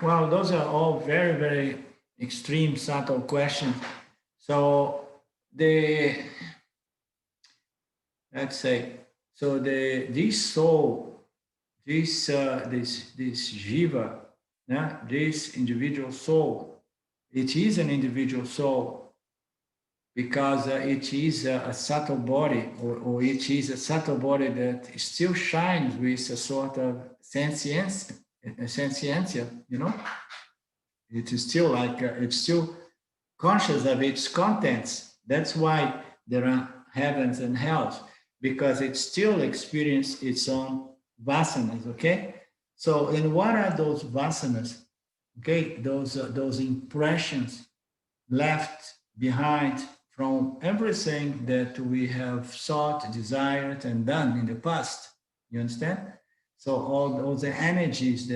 Well, those are all very, very extreme, subtle questions. So let's say, so this soul, this jiva, yeah, this individual soul, it is an individual soul because it is a subtle body, or it is a subtle body that still shines with a sort of sentience, you know. It is still like it's still conscious of its contents. That's why there are heavens and hells, because it still experiences its own vasanas. Okay, so and what are those vasanas? Okay, those impressions left behind from everything that we have sought, desired, and done in the past. You understand? So all the energies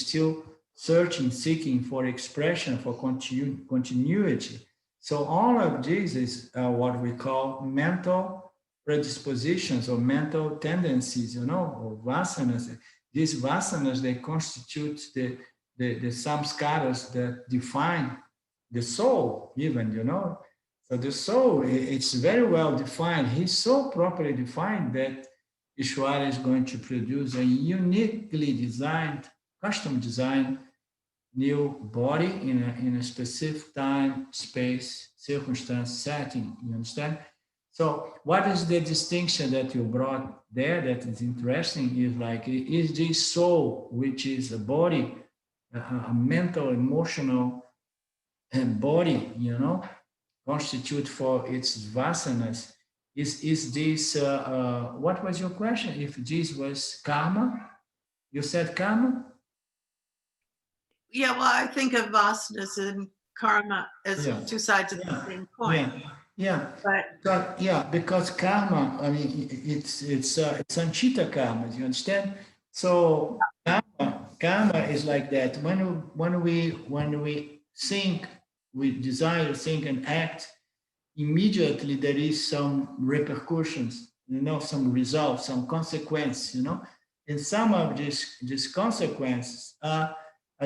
still searching, seeking for expression, for continuity. So all of this is what we call mental predispositions or mental tendencies, you know, or vasanas. These vasanas, they constitute the samskaras that define the soul, even, you know. So the soul, it's very well defined. He's so properly defined that Ishvara is going to produce a uniquely designed, custom designed new body in a specific time, space, circumstance, setting. You understand? So what is the distinction that you brought there that is interesting is like, is this soul, which is a body, a mental, emotional body, you know, constitute for its vasanas, is this, what was your question? If this was karma? You said karma? Yeah, well, I think of vasanas and karma as Yeah. two sides of the same coin. Yeah. But Because karma, I mean, it's sanchita karma, you understand? So karma is like that. When we think, we desire, think, and act, immediately there is some repercussions, you know, some results, some consequence, you know, and some of these consequences are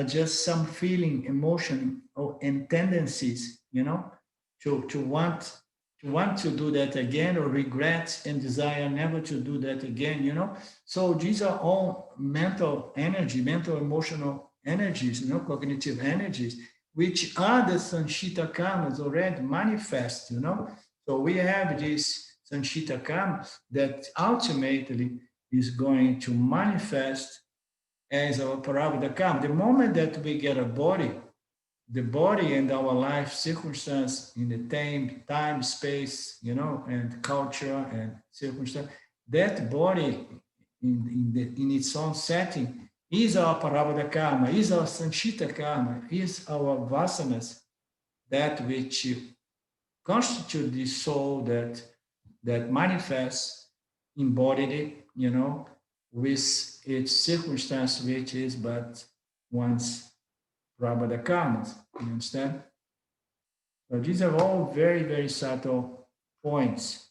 just some feeling, emotion, and tendencies, you know, to want to do that again, or regret and desire never to do that again, you know. So these are all mental energy, mental emotional energies, you know, cognitive energies, which are the sanchita karmas already manifest, you know. So we have this sanchita karma that ultimately is going to manifest as our parabodha karma. The moment that we get a body, the body and our life circumstance in the time, space, you know, and culture and circumstance, that body in its own setting is our parabodha karma, is our sanchita karma, is our vasanas, that which constitute the soul that manifests embodied, you know, with its circumstance, which is but one's Prabhupada karmas. You understand? So these are all very, very subtle points.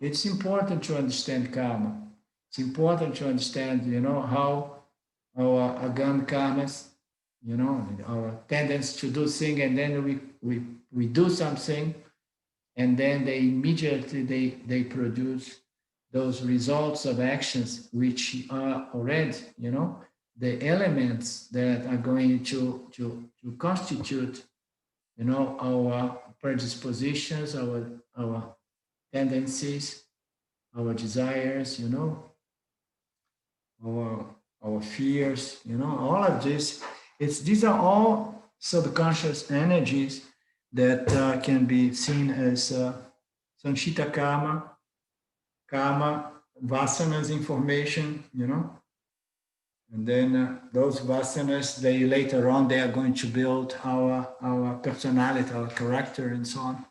It's important to understand karma. It's important to understand, you know, how our agam karmas, you know, our tendency to do things, and then we do something, and then they immediately they produce those results of actions which are already, you know, the elements that are going to constitute, you know, our predispositions, our tendencies, our desires, you know, our fears, you know, all of this. These are all subconscious energies that can be seen as sanchita karma, karma, vasanas information, and then those vasanas, they later on, they are going to build our personality, our character, and so on.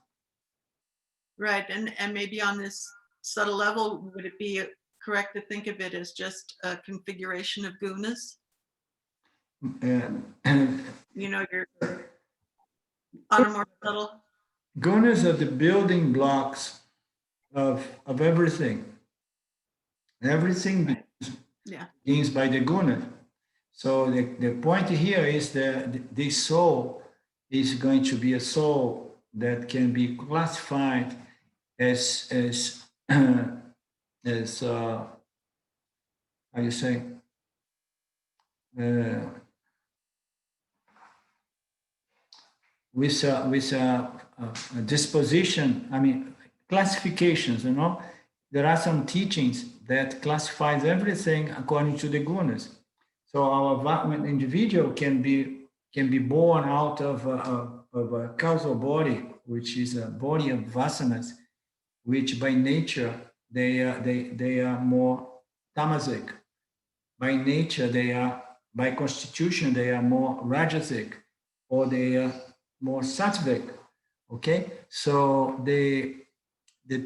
Right, and maybe on this subtle level, would it be correct to think of it as just a configuration of gunas? And You're on a more subtle. gunas are the building blocks of everything. Everything Right. Yeah. begins by the guna. So the point here is that this soul is going to be a soul that can be classified as as how you say, with a disposition. I mean, classifications. There are some teachings that classifies everything according to the gunas. So our individual can be born out of a causal body, which is a body of vasanas, which by nature they are more tamasic. By nature by constitution they are more rajasic, or they are more sattvic. Okay, so the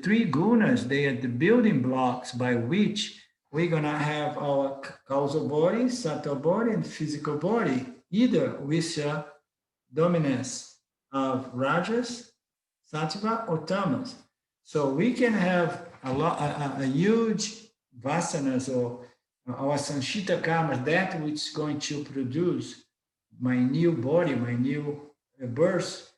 three gunas, they are the building blocks by which we're gonna have our causal body, sattva body, and physical body, either with a dominance of rajas, sattva, or tamas. So we can have a huge vasanas or our sanchita karma, that which is going to produce my new body, my new birth.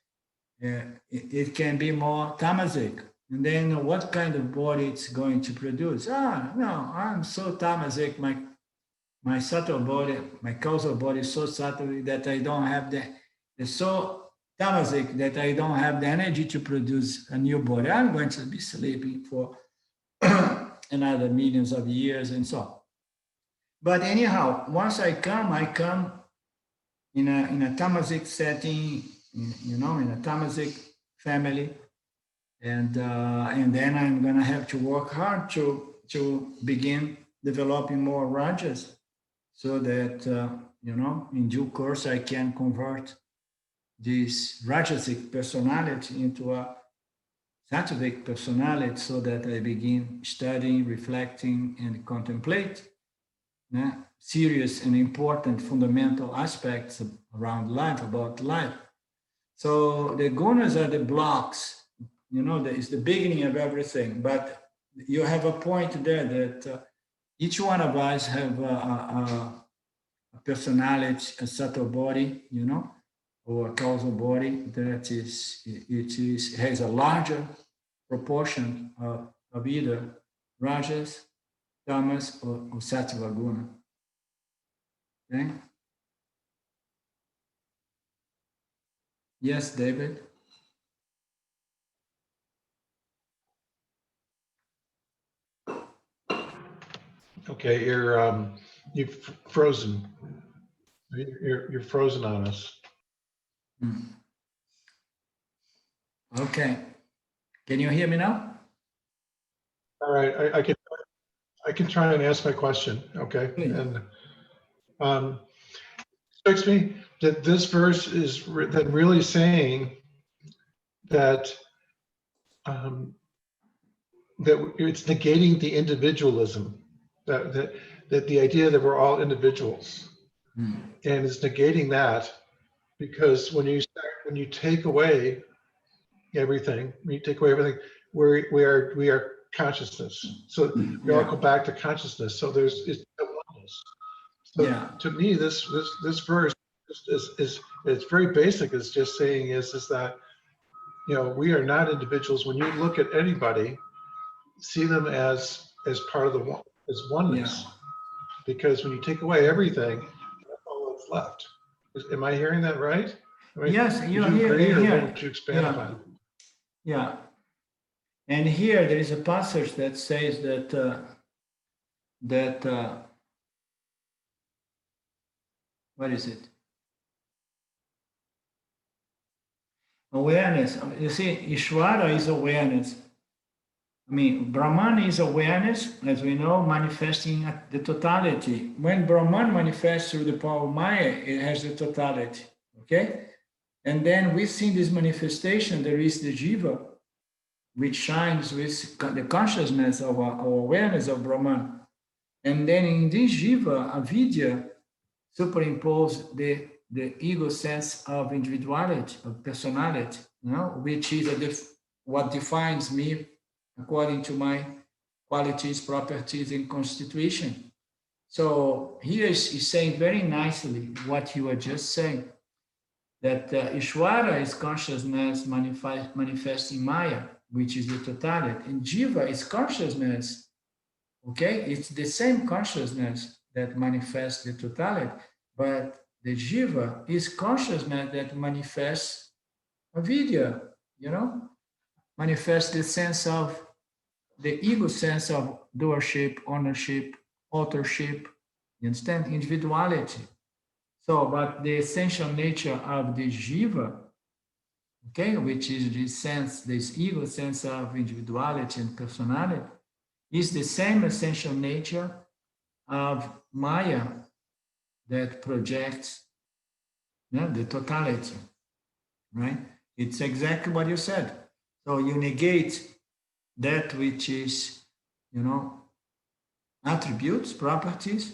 It can be more tamasic. And then what kind of body it's going to produce? No, I'm so tamasic, my subtle body, my causal body is so subtle that I don't have it's so tamasic that I don't have the energy to produce a new body. I'm going to be sleeping for another millions of years and so on. But anyhow, once I come in a tamasic setting, in a tamasic family, and then I'm gonna have to work hard to begin developing more rajas, so that in due course I can convert this rajasic personality into a sattvic personality, so that I begin studying, reflecting, and contemplate serious and important fundamental aspects around life, about life. So the gunas are the blocks, it's the beginning of everything. But you have a point there that each one of us have a personality, a subtle body, or a causal body that has a larger proportion of either rajas, tamas, or sattva guna. Okay. Yes, David. Okay, you've frozen. You're frozen on us. Okay. Can you hear me now? All right, I can try and ask my question. Okay, Please. and strikes me that this verse is then really saying that that it's negating the individualism, that the idea that we're all individuals, and it's negating that, because when you take away everything, we are consciousness. So we all go back to consciousness. So it's oneness. So to me, this verse is it's very basic. It's just saying is that we are not individuals. When you look at anybody, see them as part of as oneness. Because when you take away everything, that's all that's left. Am I hearing that right? Yes, you agree, or what would you expand upon? Yeah. And here there is a passage that says that what is it? Awareness. You see, Ishvara is awareness. I mean, Brahman is awareness, as we know, manifesting at the totality. When Brahman manifests through the power of Maya, it has the totality, okay? And then within this manifestation, there is the Jiva, which shines with the consciousness of our awareness of Brahman. And then in this Jiva, avidya superimpose the ego sense of individuality, of personality, you know, which is what defines me according to my qualities, properties, and constitution. So here is saying very nicely what you were just saying, that Ishvara is consciousness manifesting Maya, which is the totality, and Jiva is consciousness, okay? It's the same consciousness that manifests the totality, but the Jiva is consciousness that manifests avidya, you know, manifests the sense of the ego sense of doership, ownership, authorship, you understand? Individuality. So, but the essential nature of the Jiva, okay, which is this sense, this ego sense of individuality and personality, is the same essential nature of Maya that projects, you know, the totality, right? It's exactly what you said. So you negate that which is, you know, attributes, properties,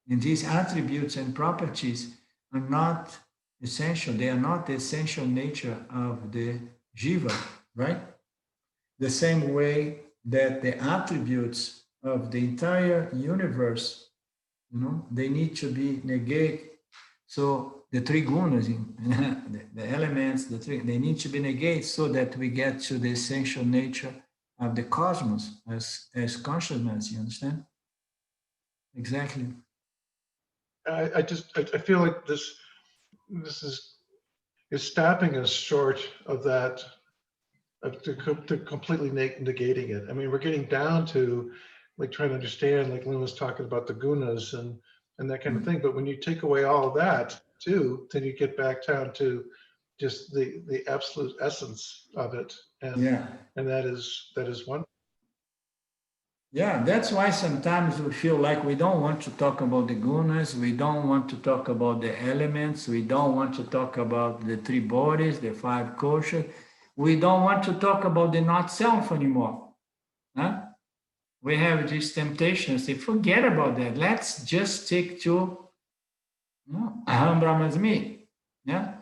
and these attributes and properties are not essential. They are not the essential nature of the Jiva, right? The same way that the attributes of the entire universe, you know, they need to be negated. So the three gunas, the elements, they need to be negated so that we get to the essential nature of the cosmos as consciousness, you understand? Exactly. I feel like this is stopping us short of that, to completely negating it. I mean, we're getting down to like trying to understand, like Lynn was talking about the gunas and that kind of thing. But when you take away all of that too, then you get back down to just the absolute essence of it, and Yeah. and that is one. Yeah, that's why sometimes we feel like we don't want to talk about the gunas, we don't want to talk about the elements, we don't want to talk about the three bodies, the five koshas. We don't want to talk about the not self anymore. Huh? We have these temptations. Say, forget about that. Let's just stick to Aham Brahmasmi. Yeah.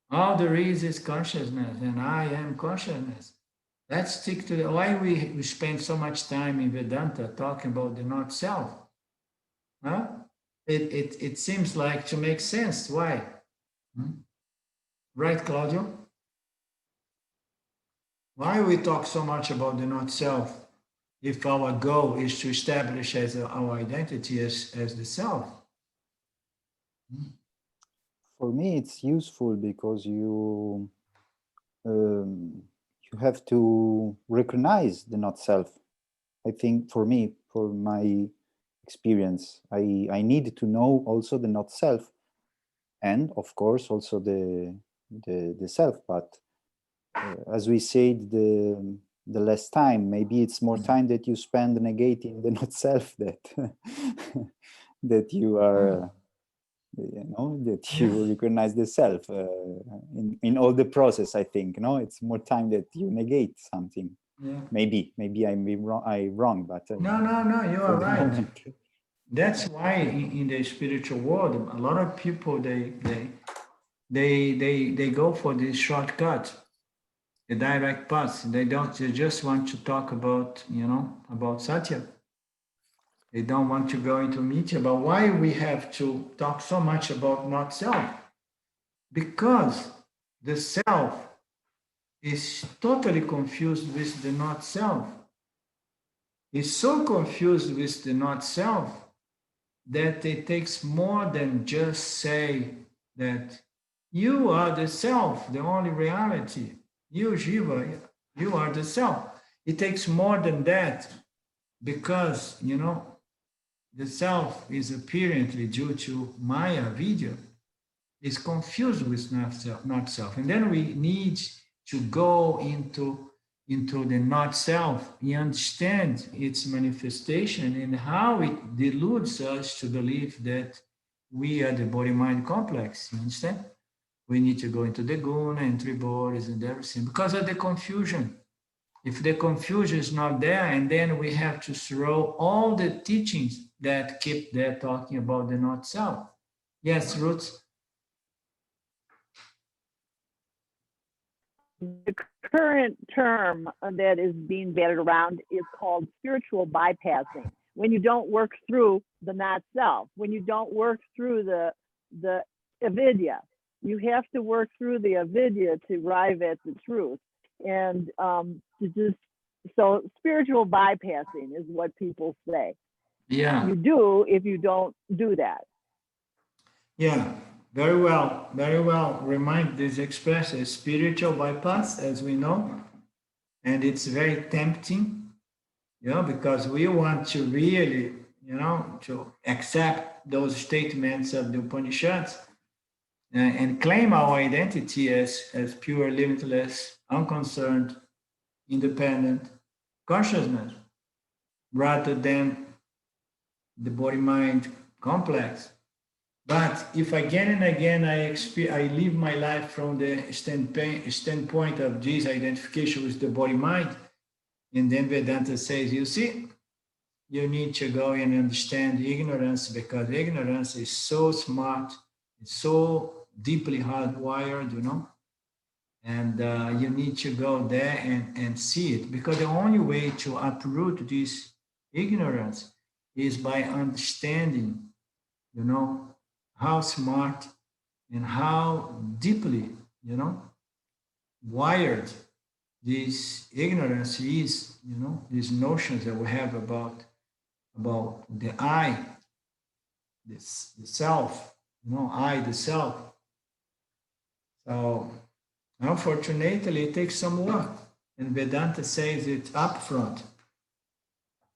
All there is consciousness, and I am consciousness. Let's stick to why we spend so much time in Vedanta talking about the not self. Huh? It seems like to make sense. Why? Right, Claudio? Why we talk so much about the not self if our goal is to establish as our identity as the self? For me, it's useful because you have to recognize the not self. I think for me, for my experience, I need to know also the not self, and of course also the self. But as we said the last time, maybe it's more time that you spend negating the not self that that you are. You know, that you recognize the self in all the process. I think, no, it's more time that you negate something. Yeah. Maybe I'm wrong, but no, you are right. Moment. That's why in the spiritual world, a lot of people they go for this shortcut, the direct path. They just want to talk about, you know, about Satya. They don't want to go into Mitya. But why we have to talk so much about not self? Because the self is totally confused with the not self. It's so confused with the not self that it takes more than just say that you are the self, the only reality. You, Jiva, you are the self. It takes more than that because, you know, the self is apparently due to Maya, Vidya, is confused with not self. And then we need to go into into the not self, he understands its manifestation and how it deludes us to believe that we are the body-mind complex. You understand? We need to go into the guna and three bodies and everything because of the confusion. If the confusion is not there, and then we have to throw all the teachings that keep there talking about the not self. Yes, Ruth? The current term that is being batted around is called spiritual bypassing. When you don't work through the not self, when you don't work through the avidya, you have to work through the avidya to arrive at the truth. And so spiritual bypassing is what people say. Yeah. You do if you don't do that. Yeah, very well, very well. Remind this expression, spiritual bypass, as we know, and it's very tempting, because we want to really, to accept those statements of the Upanishads and claim our identity as pure, limitless, unconcerned, independent consciousness, rather than the body-mind complex. But if again and again I live my life from the standpoint of this identification with the body-mind, and then Vedanta says, you see, you need to go and understand ignorance, because ignorance is so smart, it's so deeply hardwired, and you need to go there and see it, because the only way to uproot this ignorance is by understanding, how smart and how deeply, wired this ignorance is, these notions that we have about the I, the self, I, the self. So unfortunately, it takes some work, and Vedanta says it up front.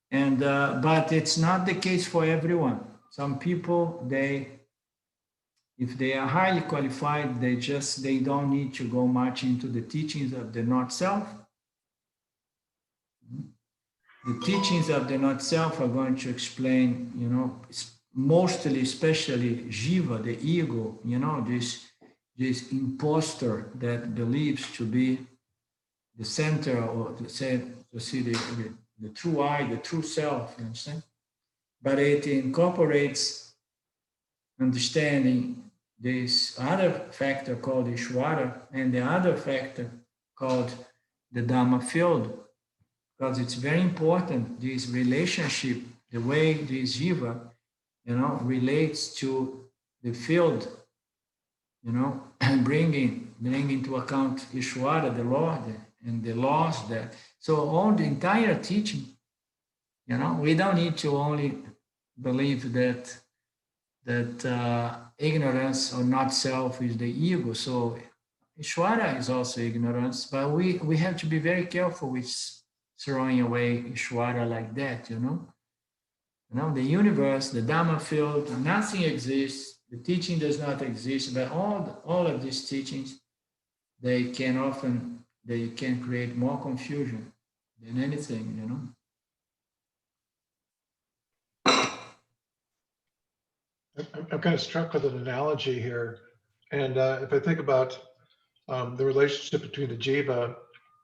And but it's not the case for everyone. Some people, if they are highly qualified, they don't need to go much into the teachings of the not self. The teachings of the not self are going to explain, mostly, especially Jiva, the ego, this imposter that believes to be the center, or to see the true I, the true self, you understand? But it incorporates understanding this other factor called Ishvara and the other factor called the Dhamma field, because it's very important, this relationship, the way this Jiva, relates to the field, and bringing into account Ishvara, the Lord, and the laws that. So all the entire teaching, we don't need to only believe that ignorance or not self is the ego. So Ishvara is also ignorance, but we have to be very careful with throwing away Ishvara like that, the universe, the Dhamma field, nothing exists, the teaching does not exist, but all of these teachings, they can create more confusion than anything, I'm kind of struck with an analogy here. And if I think about the relationship between the jiva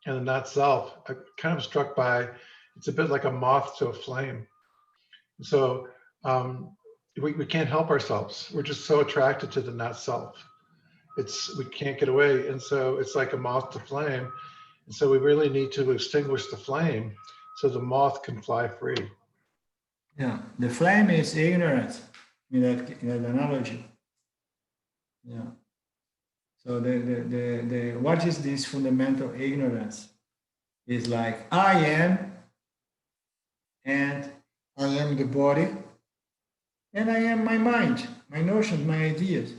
and the not self, I'm kind of struck by, it's a bit like a moth to a flame. So we can't help ourselves. We're just so attracted to the not self. We can't get away. And so it's like a moth to flame. And so we really need to extinguish the flame so the moth can fly free. Yeah, the flame is ignorance in that analogy. Yeah. So the what is this fundamental ignorance? Is like I am, and I am the body, and I am my mind, my notions, my ideas.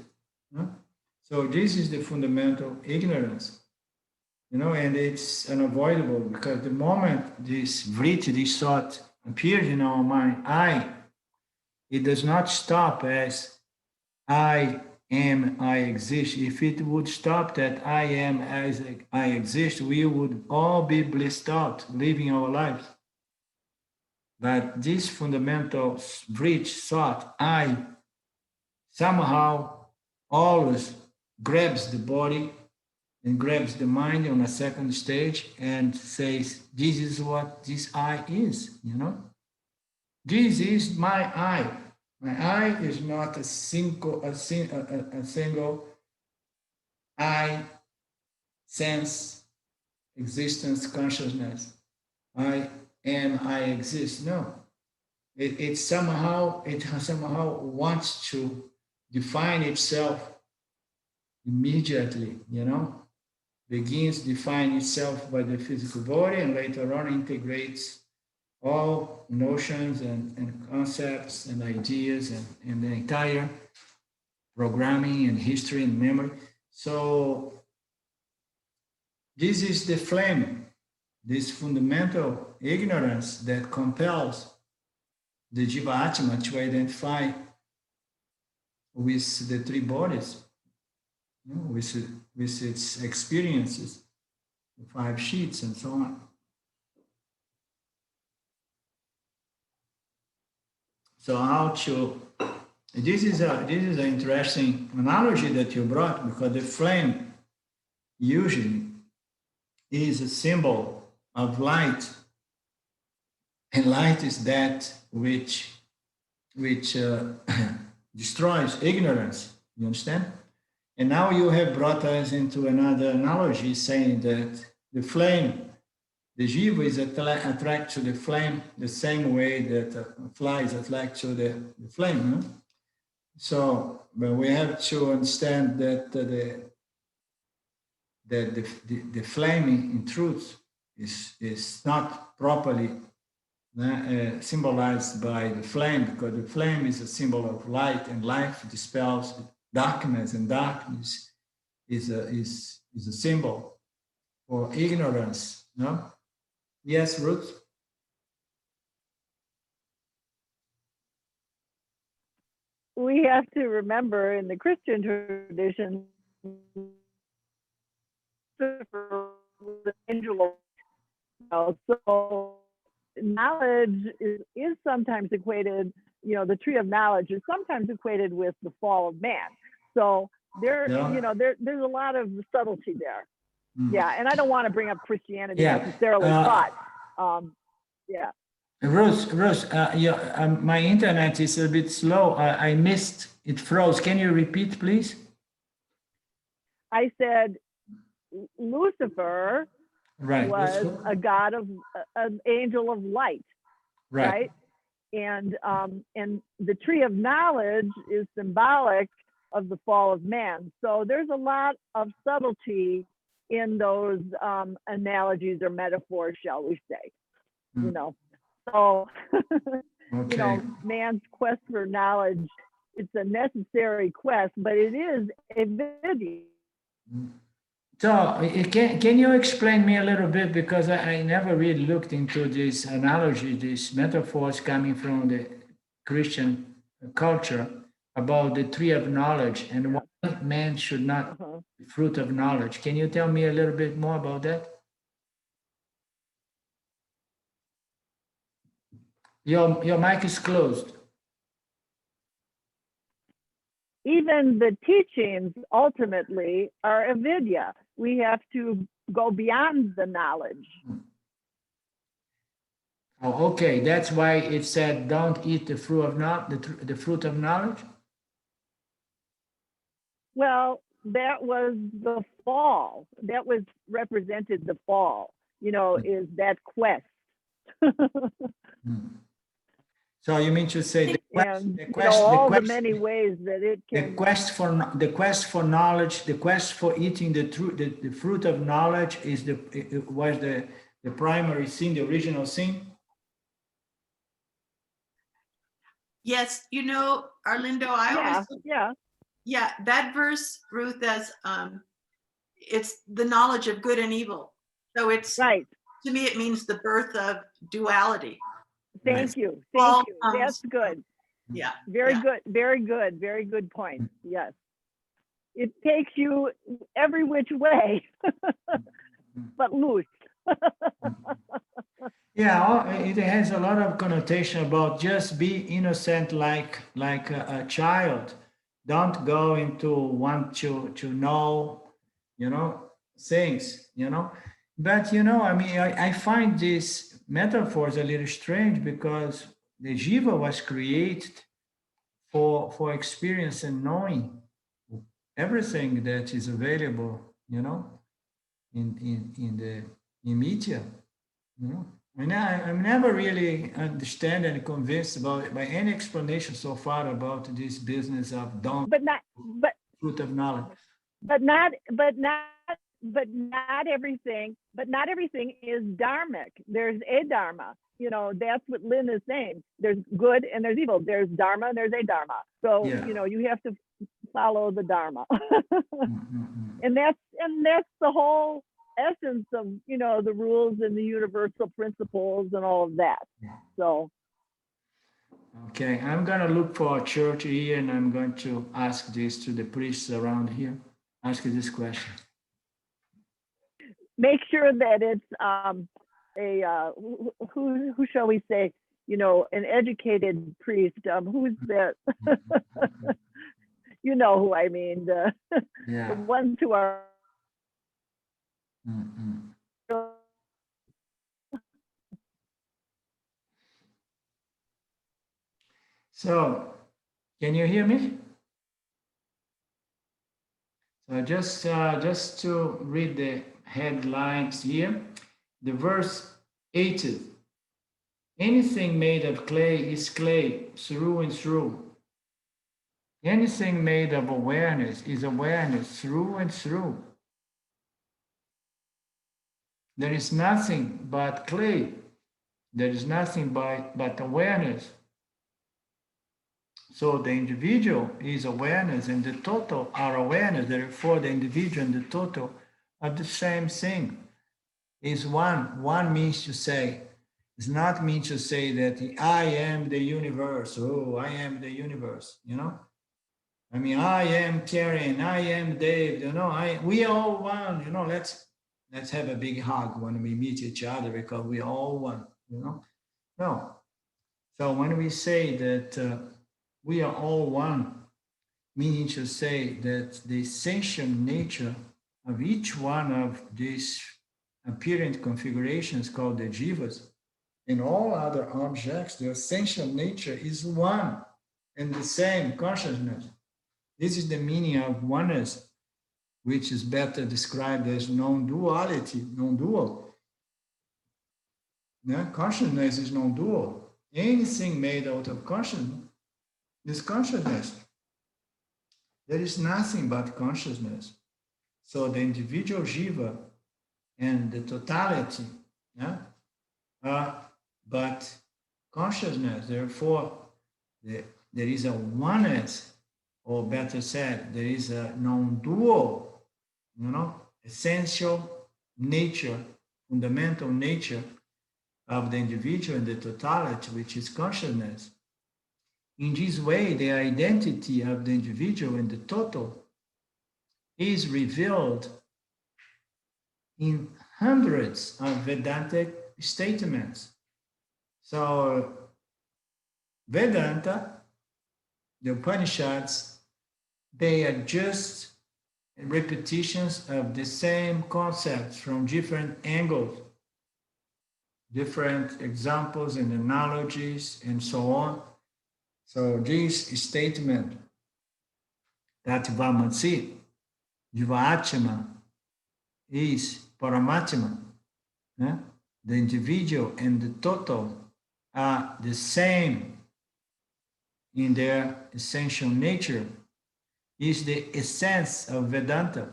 So this is the fundamental ignorance, and it's unavoidable, because the moment this vritti, this thought appears in our mind, it does not stop as I am, I exist. If it would stop that I am as I exist, we would all be blissed out, living our lives. But this fundamental bridge thought, I, somehow always grabs the body and grabs the mind on a second stage and says, this is what this I is, you know? This is my I. My I is not a single I sense, existence, consciousness. I am, I exist. No. It somehow wants to define itself immediately, you know, begins define itself by the physical body and later on integrates all notions and concepts and ideas and the entire programming and history and memory. So this is the flame, this fundamental ignorance that compels the Jiva Atma to identify with the three bodies, you know, with its experiences, the five sheets and so on. So how to, this is an interesting analogy that you brought, because the flame usually is a symbol of light, and light is that which destroys ignorance. You understand? And now you have brought us into another analogy, saying that the flame, the jiva is attracted to the flame the same way that a fly is attracted to the flame. Huh? So, but we have to understand that the flame in truth is not properly symbolized by the flame, because the flame is a symbol of light, and life dispels darkness, and darkness is a symbol for ignorance. No? Yes, Ruth? We have to remember in the Christian tradition, Lucifer was an angel of, so knowledge is sometimes equated, you know, the tree of knowledge is sometimes equated with the fall of man. So there, Yeah. you know, there's a lot of subtlety there. Yeah, and I don't want to bring up Christianity Yeah. necessarily, but yeah. Ruth, my internet is a bit slow. I missed, it froze. Can you repeat, please? I said Lucifer Right. was a god of an angel of light, right? And the tree of knowledge is symbolic of the fall of man. So there's a lot of subtlety in those analogies or metaphors, shall we say? You know, so you know, man's quest for knowledge, it's a necessary quest, but it is a video. So can you explain me a little bit, because I never really looked into this analogy, these metaphors coming from the Christian culture about the tree of knowledge and why man should not be fruit of knowledge. Can you tell me a little bit more about that? Your mic is closed. Even the teachings ultimately are avidya. We have to go beyond the knowledge. Oh, okay, that's why it said, "Don't eat the fruit of the fruit of knowledge." Well, that was the fall. That was represented the fall. You know, is that quest. So you mean to say the many ways that it can. The quest for knowledge, the quest for eating the fruit of knowledge was the primary sin, the original sin. Yes, you know, Arlindo, that verse, Ruth, as it's the knowledge of good and evil. So it's right. To me, it means the birth of duality. Thank you. That's good. Yeah. Very good. Very good. Very good point. Yes. it takes you every which way, but loose. Yeah, it has a lot of connotation about just be innocent like a child. Don't go into want to know, things, But I mean, I find these metaphors a little strange because the jiva was created for experience and knowing everything that is available, in the media, I'm never really understand and convinced about by any explanation so far about this business of don't But not fruit of knowledge. not everything is dharmic. There's a dharma. That's what Lynn is saying. There's good and there's evil. There's dharma and there's a dharma. So Yeah. you have to follow the dharma. Mm-hmm. and that's the whole essence of the rules and the universal principles and all of that. So Okay, I'm gonna look for a church here, and I'm going to ask this to the priests around here. Ask this question. make sure that it's who shall we say, an educated priest. Who's that? You know who I mean, the Yeah. ones who are Mm-mm. So, can you hear me? So just to read the headlines here, the verse 80. Anything made of clay is clay through and through. Anything made of awareness is awareness through and through. There is nothing but clay. There is nothing but awareness. So the individual is awareness and the total are awareness. Therefore, the individual and the total are the same thing. Is one. One means to say, it's not mean to say that I am the universe. Oh, I am the universe, I mean, I am Karen, I am Dave, we are all one, let's have a big hug when we meet each other because we are all one, No. So when we say that we are all one, meaning to say that the essential nature of each one of these apparent configurations called the jivas and all other objects, the essential nature is one and the same consciousness. This is the meaning of oneness, which is better described as non-duality, non-dual. Consciousness is non-dual. Anything made out of consciousness is consciousness. There is nothing but consciousness. So the individual jiva and the totality are but consciousness. Therefore, there is a oneness, or better said, there is a non-dual, essential nature, fundamental nature of the individual and the totality, which is consciousness. In this way, the identity of the individual and the total is revealed in hundreds of Vedantic statements. So, Vedanta, the Upanishads, they are just repetitions of the same concepts from different angles, different examples and analogies, and so on. So this statement that Vamasi, Jiva-Atma, is Paramatma. The individual and the total are the same in their essential nature, is the essence of Vedanta.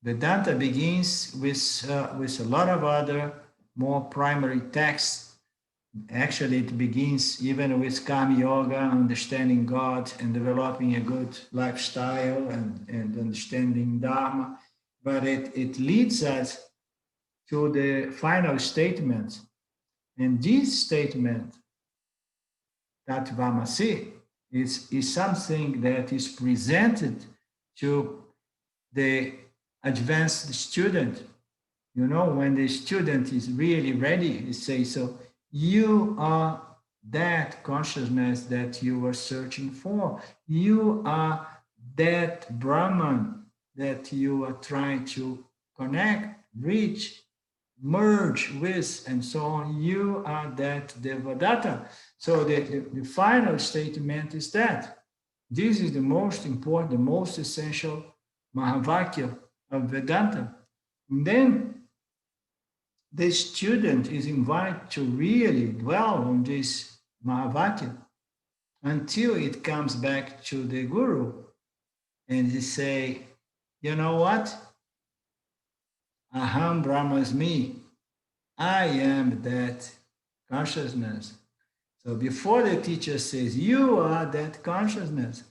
Vedanta begins with a lot of other more primary texts. Actually, it begins even with Karma Yoga, understanding God and developing a good lifestyle and understanding Dharma. But it leads us to the final statement. And this statement, that Vamasi, is something that is presented to the advanced student. You know, when the student is really ready, he says, so you are that consciousness that you were searching for. You are that Brahman that you are trying to connect, reach, merge with, and so on. You are that Devadatta. So the final statement is that this is the most important, the most essential Mahavakya of Vedanta. And then the student is invited to really dwell on this Mahavakya until it comes back to the Guru and he say, you know what? Aham Brahmasmi. I am that consciousness. So before the teacher says, you are that consciousness.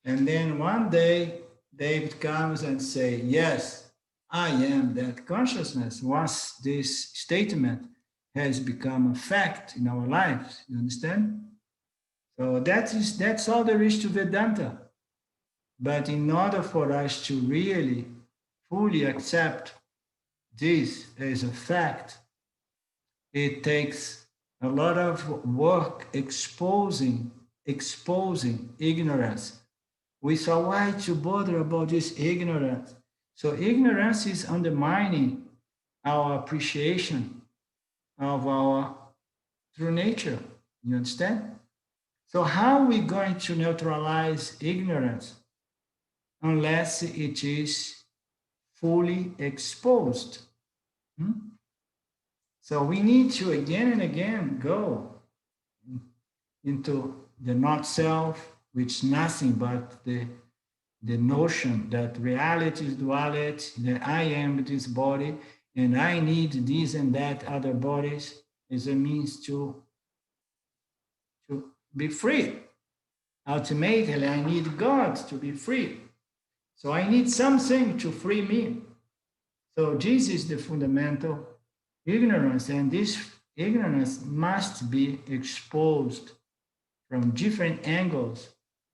And then one day, David comes and say, yes, I am that consciousness. Once this statement has become a fact in our lives, you understand? So that's all there is to Vedanta. But in order for us to really fully accept this as a fact, it takes a lot of work exposing ignorance. We saw why to bother about this ignorance. So ignorance is undermining our appreciation of our true nature. You understand? So how are we going to neutralize ignorance unless it is fully exposed? So we need to again and again go into the not self, which is nothing but the notion that reality is duality, that I am this body, and I need this and that other bodies as a means to be free. Ultimately, I need God to be free. So I need something to free me. So this is the fundamental ignorance, and this ignorance must be exposed from different angles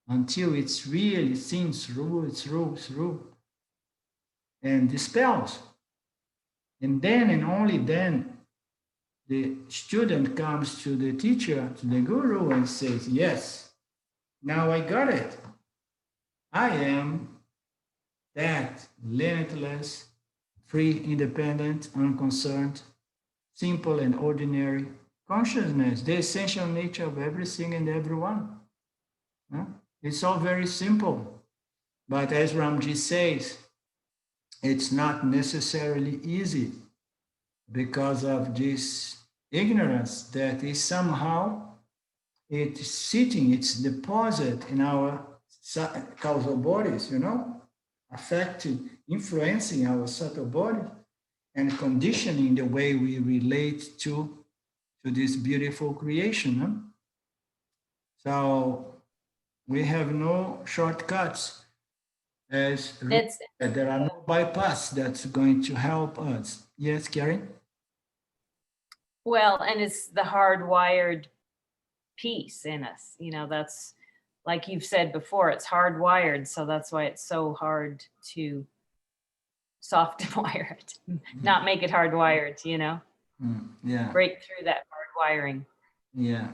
until it's really seen through, and dispels. And then and only then the student comes to the teacher, to the guru, and says, yes, now I got it. I am that limitless, free, independent, unconcerned, simple and ordinary consciousness, the essential nature of everything and everyone. It's all very simple. But as Ramji says, it's not necessarily easy because of this ignorance that is somehow it's sitting, it's deposited in our causal bodies, affecting, influencing our subtle body and conditioning the way we relate to this beautiful creation. So we have no shortcuts, as there are no bypass that's going to help us. Yes, Karen? Well, and it's the hardwired piece in us. That's like you've said before, it's hardwired. So that's why it's so hard to soft wire it, not make it hardwired, Yeah. Break through that hardwiring. Yeah.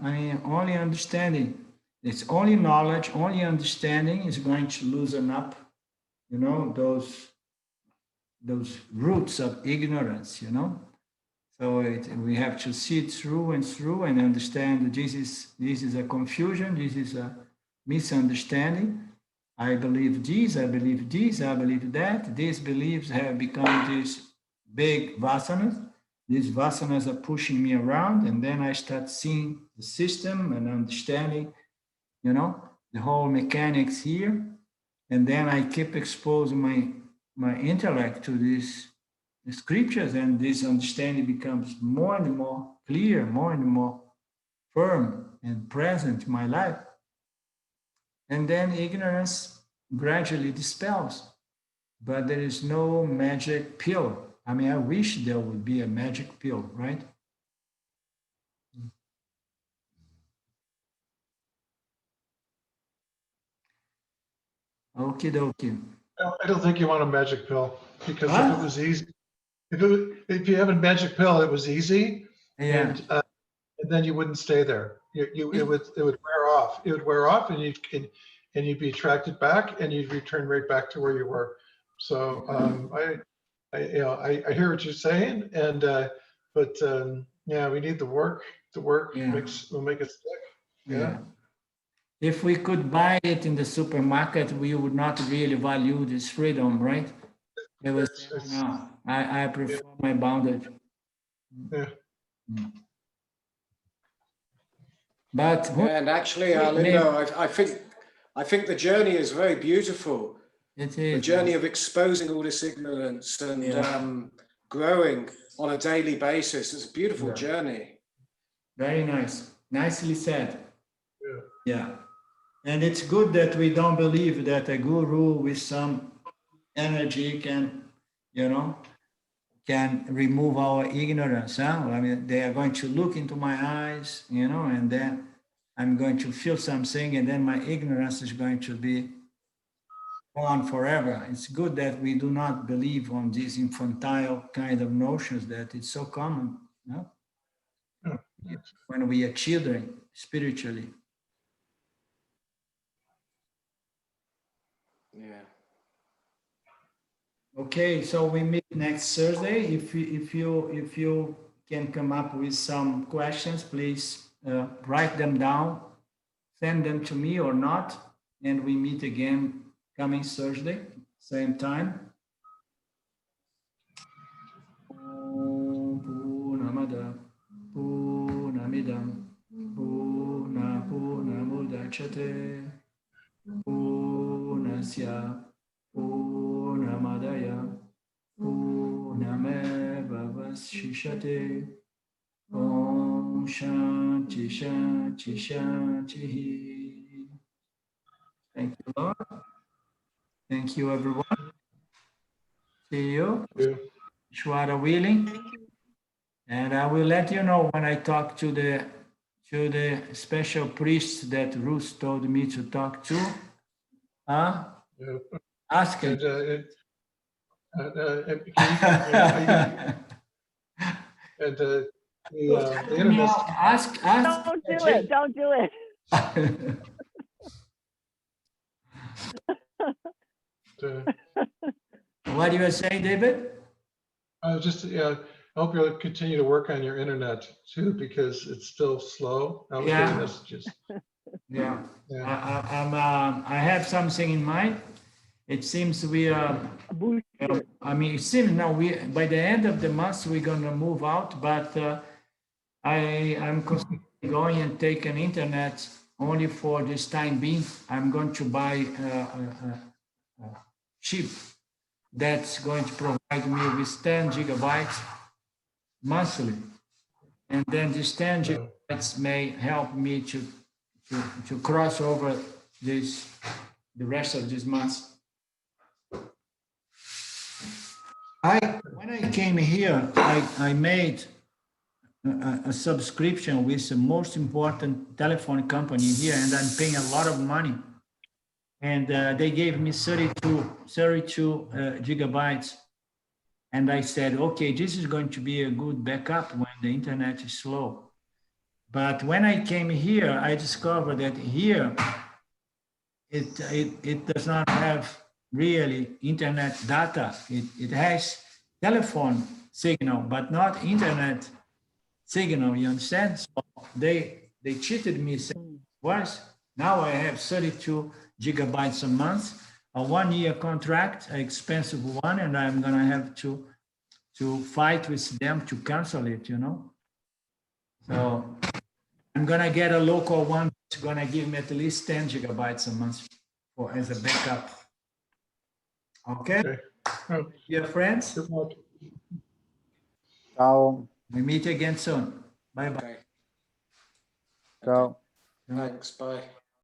I mean, only understanding. It's only knowledge, only understanding is going to loosen up, those roots of ignorance, So we have to see it through and understand that this is a confusion, this is a misunderstanding. I believe this, I believe this, I believe that. These beliefs have become these big vasanas. These vasanas are pushing me around, and then I start seeing the system and understanding, the whole mechanics here. And then I keep exposing my intellect to these scriptures, and this understanding becomes more and more clear, more and more firm and present in my life. And then ignorance gradually dispels, but there is no magic pill. I mean, I wish there would be a magic pill, right? Okie dokie. I don't think you want a magic pill, because if Huh? it was easy, if you have a magic pill, it was easy, Yeah. and then you wouldn't stay there. It would wear off. It would wear off, and you'd be attracted back, and you'd return right back to where you were. So I hear what you're saying, and but yeah, we need the work. The work Yeah. will make it stick. Yeah. If we could buy it in the supermarket, we would not really value this freedom, right? It was, no, I prefer my boundary. Yeah. But And actually, Linda, I think the journey is very beautiful. it The is journey of exposing all this ignorance and growing on a daily basis. It's a beautiful journey. very nice. Nicely said. Yeah. Yeah. And it's good that we don't believe that a guru with some energy can, can remove our ignorance. Huh? I mean, they are going to look into my eyes, and then I'm going to feel something, and then my ignorance is going to be gone forever. It's good that we do not believe on these infantile kind of notions that it's so common, when we are children spiritually. Yeah. Okay, so we meet next Thursday. If you can come up with some questions, please write them down, send them to me or not, and we meet again coming Thursday, same time. Om Purnamada Purnamidam Purnamudachyate Purnasya Purnamadaya Purnameva Vasishate. Om Shanti Shanti Shanti. Thank you, Lord. Thank you, everyone. See you. Shwara willing. And I will let you know when I talk to the special priest that Ruth told me to talk to. Ask him. The internet. Ask. Don't do it. Don't do it. What do you say, David? I hope you'll continue to work on your internet too, because it's still slow. I was getting messages. Yeah. I have something in mind. It seems we are. It seems now by the end of the month we're gonna move out, but I'm considering going and take an internet only for this time being. I'm going to buy a chip that's going to provide me with 10 gigabytes monthly, and then this 10 gigabytes may help me to cross over the rest of this month. When I came here, I made a subscription with the most important telephone company here, and I'm paying a lot of money. And they gave me 32 gigabytes. And I said, okay, this is going to be a good backup when the internet is slow. But when I came here, I discovered that here, it does not have really internet data. It has telephone signal, but not internet signal, you understand? So they cheated me, saying worse. Now I have 32 gigabytes a month, a 1-year contract, an expensive one, and I'm gonna have to fight with them to cancel it, So I'm gonna get a local one that's gonna give me at least 10 gigabytes a month as a backup. Okay? Dear friends, Ciao. we meet again soon. Bye-bye. Okay. Ciao. Thanks. Bye.